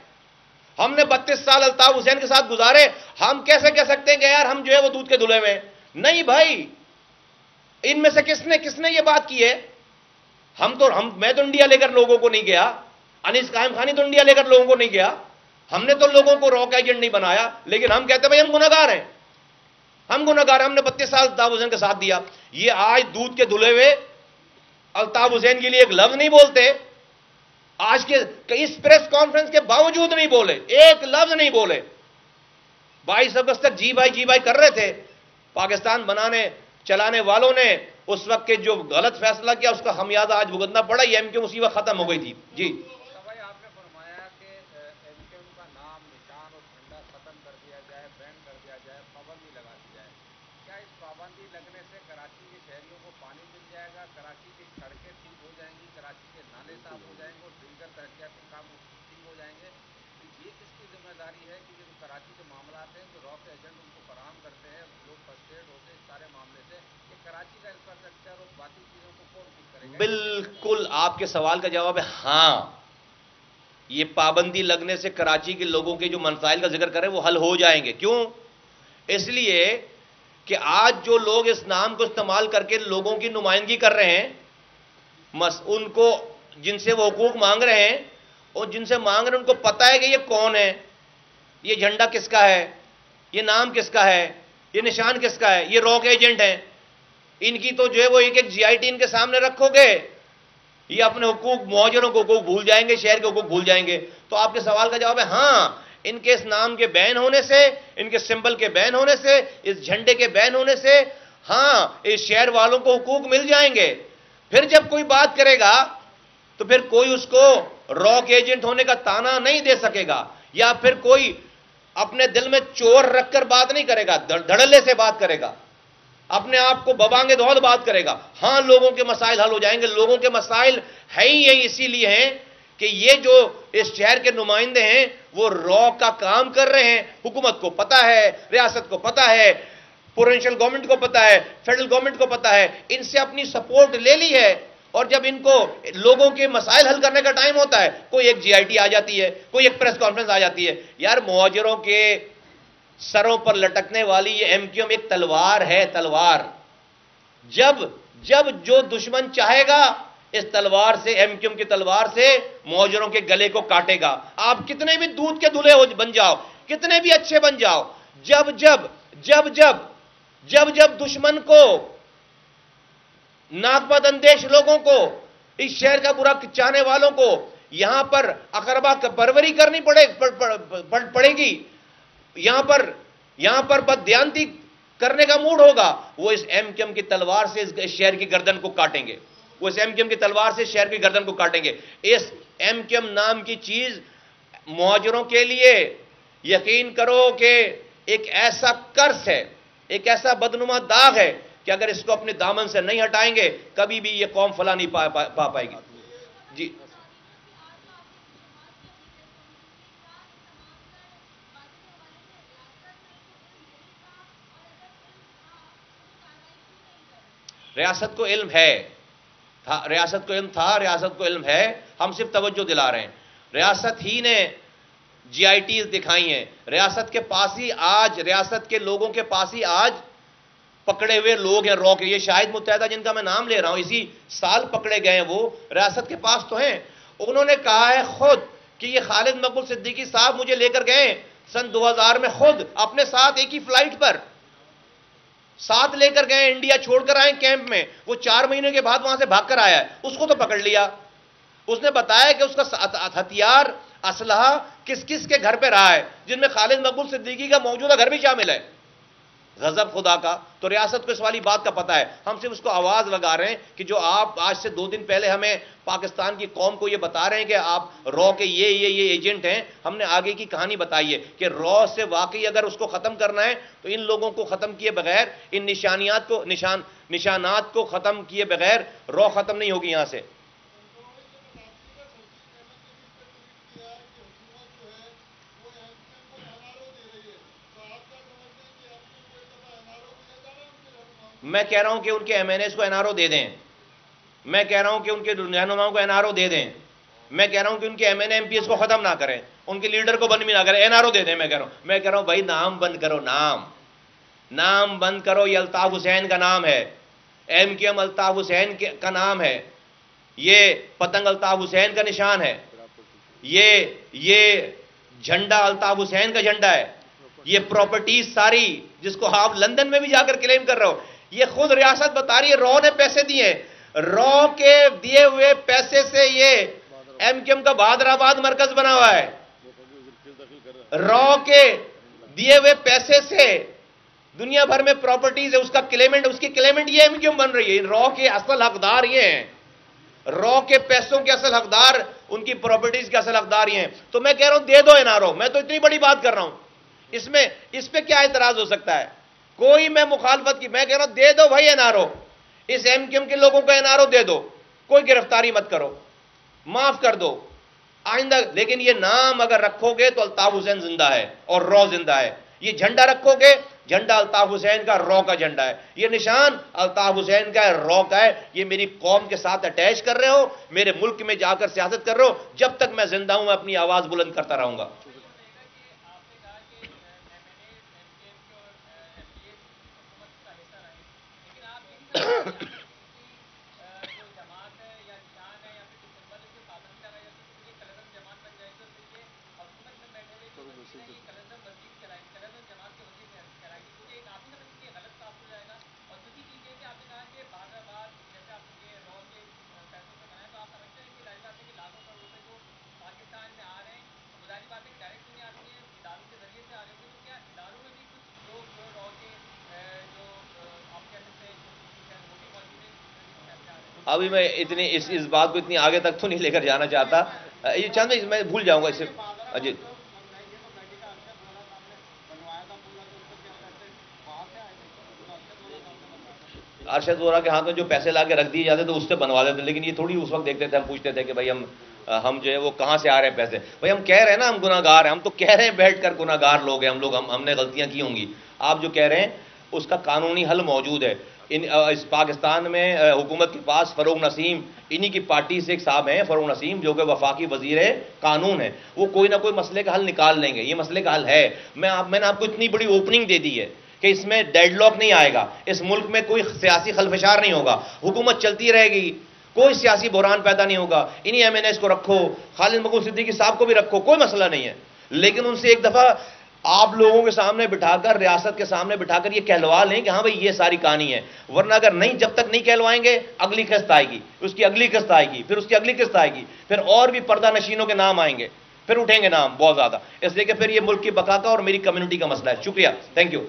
ہم نے 32 سال الطاف حسین کے ساتھ گزارے، ہم کیسے کہہ سکتے ہیں کہ یار ہم جو ہے وہ دودھ کے دھلے میں؟ نہیں بھائی، ان میں سے کس نے یہ بات کی ہے؟ میں تو انڈیا لے کر لوگوں کو نہیں گیا، انیس قائم خانی تو انڈیا لے کر لوگوں کو نہیں گیا، ہم نے تو لوگوں کو راک ایجنٹ نہیں بنایا. لیکن ہم کہتے ہیں بھائی ہم گنہگار ہیں، ہم نے 32 سال الطاف حسین کا ساتھ دیا. یہ آج دودھ کے دھلے ہوئے الطاف حسین کے لیے ایک لفظ نہیں بولتے. آج کے اس پریس کانفرنس کے باوجود نہیں بولے، ایک لفظ نہیں بولے. 22 اگست تک جی بھائی کر رہے تھے. پاکستان چلانے والوں نے اس وقت کے جو غلط فیصلہ کیا اس کا خمیازہ آج بھگتنا پڑا. یہ ایم کیو مصیبت ختم ہو گئی تھی. جی بھائی آپ نے فرمایا کہ ایم کیو ایم کا نام، نشان اور جھنڈا ختم کر دیا جائے، بین کر دیا جائے، پابندی لگا دی جائے. کیا اس پابندی لگنے سے کراچی کے شہریوں کو پانی مل جائے گا، کراچی کی سڑکیں ٹھیک ہو جائیں گی، کراچی کے نالے صاف ہو جائیں گے اور دیگر ترقیاتی کام ٹھیک ہو جائیں گے؟ یہ کس کی ذمہ داری ہے کہ جو کراچی کے معاملات ہیں، جو راک ایجنٹ ان کو فراہم کرتے ہیں، لوگ فرسٹریٹ ہوتے ہیں اس سارے معاملے سے، کہ کراچی کا انفراسٹرکچر اور باقی چیزوں کو کون ٹھیک کرے گا؟ بالکل آپ کے سوال کا جواب ہے ہاں. یہ پابندی لگنے سے کراچی کے لوگوں کے جو مسائل کا ذکر کریں وہ حل ہو جائیں گے. کیوں؟ اس لیے کہ آج جو لوگ اس نام کو استعمال کر کے لوگوں کی نمائندگی کر رہے ہیں، ان کو جن سے وہ حقوق مانگ رہے ہیں اور جن سے مانگ رہے ہیں ان کو پتا ہے کہ یہ کون ہے، یہ جھنڈا کس کا ہے، یہ نام کس کا ہے، یہ نشان کس کا ہے، یہ راک ایجنٹ ہیں. ان کی تو جو ہے وہ ایک جی آئی ٹی ان کے سامنے رکھو گے، یہ اپنے حقوق، مہاجروں کو حقوق بھول جائیں گے، شہر کے حقوق بھول جائیں گے. تو آپ کے سوال کا جواب ہے ہاں. ان کے اس نام کے بین ہونے سے، ان کے سمبل کے بین ہونے سے، اس جھنڈے کے بین ہونے سے ہاں اس شہر والوں کو حقوق مل جائیں گے. پھر جب کوئی بات کرے گا تو پھر کوئی اس کو راک ایجنٹ ہونے کا تانا نہیں دے سکے گا، یا پھر کوئی اپنے دل میں چور رکھ کر بات نہیں کرے گا، دھڑلے سے بات کرے گا، اپنے آپ کو ببانگے دھوت بات کرے گا. ہاں لوگوں کے مسائل حل ہو جائیں گے. لوگوں کے مسائل ہیں ہی یہی اسی لیے ہیں کہ یہ جو اس شہر کے نمائندے ہیں وہ راک کا کام کر رہے ہیں. حکومت کو پتا ہے، ریاست کو پتا ہے، پروونشل گورنمنٹ کو پتا ہے، فیڈرل گورنمنٹ کو پتا ہے، ان سے اپنی سپورٹ لے لی ہے. اور جب ان کو لوگوں کے مسائل حل کرنے کا ٹائم ہوتا ہے، کوئی ایک جی آئی ٹی آ جاتی ہے، کوئی ایک پریس کانفرنس آ جاتی ہے. یار مہاجروں کے سروں پر لٹکنے والی یہ ایم کیو ایم ایک تلوار ہے، تلوار. جب جو دشمن چاہے گا اس تلوار سے، ایم کیو ایم کی تلوار سے مہاجروں کے گلے کو کاٹے گا. آپ کتنے بھی دودھ کے دھلے بن جاؤ، کتنے بھی اچھے بن جاؤ، جب دشمن کو، ناقبت اندیش لوگوں کو، اس شہر کا برا چاہنے والوں کو یہاں پر اقربا پروری کرنی پڑے گی، یہاں پر بددیانتی کرنے کا موڈ ہوگا، وہ اس ایم کیو ایم کی تلوار سے اس شہر کی گردن کو کاٹیں گے. وہ اس ایم کیو ایم کی تلوار سے شہر کی گردن کو کاٹیں گے. اس ایم کیو ایم نام کی چیز مہاجروں کے لیے یقین کرو کہ ایک ایسا کرس ہے، ایک ایسا بدنما داغ ہے کہ اگر اس کو اپنے دامن سے نہیں ہٹائیں گے کبھی بھی یہ قوم فلاح نہیں پا پائے گی. جی ریاست کو علم ہے، ریاست کو علم تھا، ریاست کو علم ہے، ہم صرف توجہ دلا رہے ہیں. ریاست ہی نے جی آئی ٹیز دکھائی ہیں، ریاست کے پاس ہی آج، ریاست کے لوگوں کے پاس ہی آج پکڑے ہوئے لوگ ہیں رو کے. یہ شاہد متحدہ جن کا میں نام لے رہا ہوں اسی سال پکڑے گئے ہیں، وہ ریاست کے پاس تو ہیں. انہوں نے کہا ہے خود کہ یہ خالد مقبول صدیقی صاحب مجھے لے کر گئے سن 2000 میں، خود اپنے ساتھ ایک ہی فلائٹ پر ساتھ لے کر گئے، انڈیا چھوڑ کر آئے کیمپ میں. وہ 4 مہینے کے بعد وہاں سے بھاگ کر آیا ہے، اس کو تو پکڑ لیا. اس نے بتایا کہ اس کا ہتھیار اسلحہ کس کس کے گھر پہ رہا ہے، جن میں خالد مقبول صدیقی کا موجودہ گھر بھی شامل ہے. غضب خدا کا. تو ریاست کو اس والی بات کا پتہ ہے، ہم صرف اس کو آواز لگا رہے ہیں کہ جو آپ آج سے 2 دن پہلے ہمیں پاکستان کی قوم کو یہ بتا رہے ہیں کہ آپ رو کے یہ ایجنٹ ہیں، ہم نے آگے کی کہانی بتائی ہے کہ رو سے واقعی اگر اس کو ختم کرنا ہے تو ان لوگوں کو ختم کیے بغیر، ان نشانات کو ختم کیے بغیر رو ختم نہیں ہوگی یہاں سے. میں کہہ رہا ہوں کہ ان کے ایم این ایز کو این آر او دے دیں، میں کہہ رہا ہوں کہ ان کے رہنماؤں کو این آر او دے دیں، میں کہہ رہا ہوں کہ ان کے M N A M P S کو ختم نہ کریں، ان کے لیڈر کو بند بھی نہ کریں، این آر او دے دیں. میں کہہ رہا ہوں بھائی نام بند کرو، نام بند کرو. یہ الطاف حسین کا نام ہے، M Q M Altaf Hussain کا نام ہے، یہ پتنگ الطاف حسین کا نشان ہے، یہ جھنڈا الطاف حسین کا جھنڈا ہے. یہ پراپرٹیز ساری جس کو آپ لندن میں بھی جا کر کلیم کر رہے ہو، یہ خود ریاست بتا رہی ہے رو نے پیسے دیے، رو کے دیے ہوئے پیسے سے یہ ایم کیو ایم کا بہادر آباد مرکز بنا ہوا ہے. رو کے دیے ہوئے پیسے سے دنیا بھر میں پراپرٹیز ہے، اس کی کلیمنٹ یہ ایم کیو ایم بن رہی ہے. رو کے اصل حقدار یہ ہیں، رو کے پیسوں کے اصل حقدار، ان کی پراپرٹیز کے اصل حقدار یہ ہیں. تو میں کہہ رہا ہوں دے دو این آر او. میں تو اتنی بڑی بات کر رہا ہوں، اس پہ کیا اعتراض ہو سکتا ہے؟ کوئی میں مخالفت کی، میں کہہ رہا ہوں دے دو بھائی این آر او، اس ایم کیو ایم کے لوگوں کو این آر او دے دو، کوئی گرفتاری مت کرو، معاف کر دو آئندہ. لیکن یہ نام اگر رکھو گے تو الطاف حسین زندہ ہے اور رو زندہ ہے. یہ جھنڈا رکھو گے، جھنڈا الطاف حسین کا، رو کا جھنڈا ہے. یہ نشان الطاف حسین کا ہے، رو کا ہے. یہ میری قوم کے ساتھ اٹیچ کر رہے ہو، میرے ملک میں جا کر سیاست کر رہے ہو. جب تک میں زندہ ہوں میں اپنی آواز بلند کرتا رہوں گا. ابھی میں اس بات کو اتنی آگے تک تو نہیں لے کر جانا چاہتا. یہ چند میں بھول جاؤں گا اسے. جی ارشد وورا کے ہاتھ میں جو پیسے لا کے رکھ دیے جاتے تو اس سے بنوا دیتے، لیکن یہ تھوڑی اس وقت دیکھتے تھے، ہم پوچھتے تھے کہ بھائی ہم جو ہے وہ کہاں سے آ رہے ہیں پیسے. بھائی ہم کہہ رہے ہیں نا ہم گناہ گار ہیں، ہم تو کہہ رہے ہیں بیٹھ کر گناہ گار لوگ ہیں ہم نے غلطیاں کی ہوں گی. آپ جو کہہ رہے ہیں اس کا قانونی حل موجود ہے. اس پاکستان میں حکومت کے پاس فروغ نسیم، انہی کی پارٹی سے ایک صاحب ہیں فروغ نسیم جو کہ وفاقی وزیر قانون ہے، وہ کوئی نہ کوئی مسئلے کا حل نکال لیں گے. یہ مسئلے کا حل ہے. میں نے آپ کو اتنی بڑی اوپننگ دے دی ہے کہ اس میں ڈیڈ لاک نہیں آئے گا، اس ملک میں کوئی سیاسی خلفشار نہیں ہوگا، حکومت چلتی رہے گی، کوئی سیاسی بحران پیدا نہیں ہوگا. انہی ایم این ایس کو رکھو، خالد مقبول صدیقی صاحب کو بھی رکھو، کوئی مسئلہ نہیں ہے. لیکن ان سے ایک دفعہ آپ لوگوں کے سامنے بٹھا کر، ریاست کے سامنے بٹھا کر یہ کہلوا لیں کہ ہاں بھائی یہ ساری کہانی ہے. ورنہ اگر نہیں، جب تک نہیں کہلوائیں گے اگلی قسط آئے گی، اس کی اگلی قسط آئے گی، پھر اس کی اگلی قسط آئے گی، پھر اور بھی پردہ نشینوں کے نام آئیں گے، پھر اٹھیں گے نام بہت زیادہ. اس لیے کہ پھر یہ ملک کی بقا کا اور میری کمیونٹی کا مسئلہ ہے. شکریہ، تھینک یو.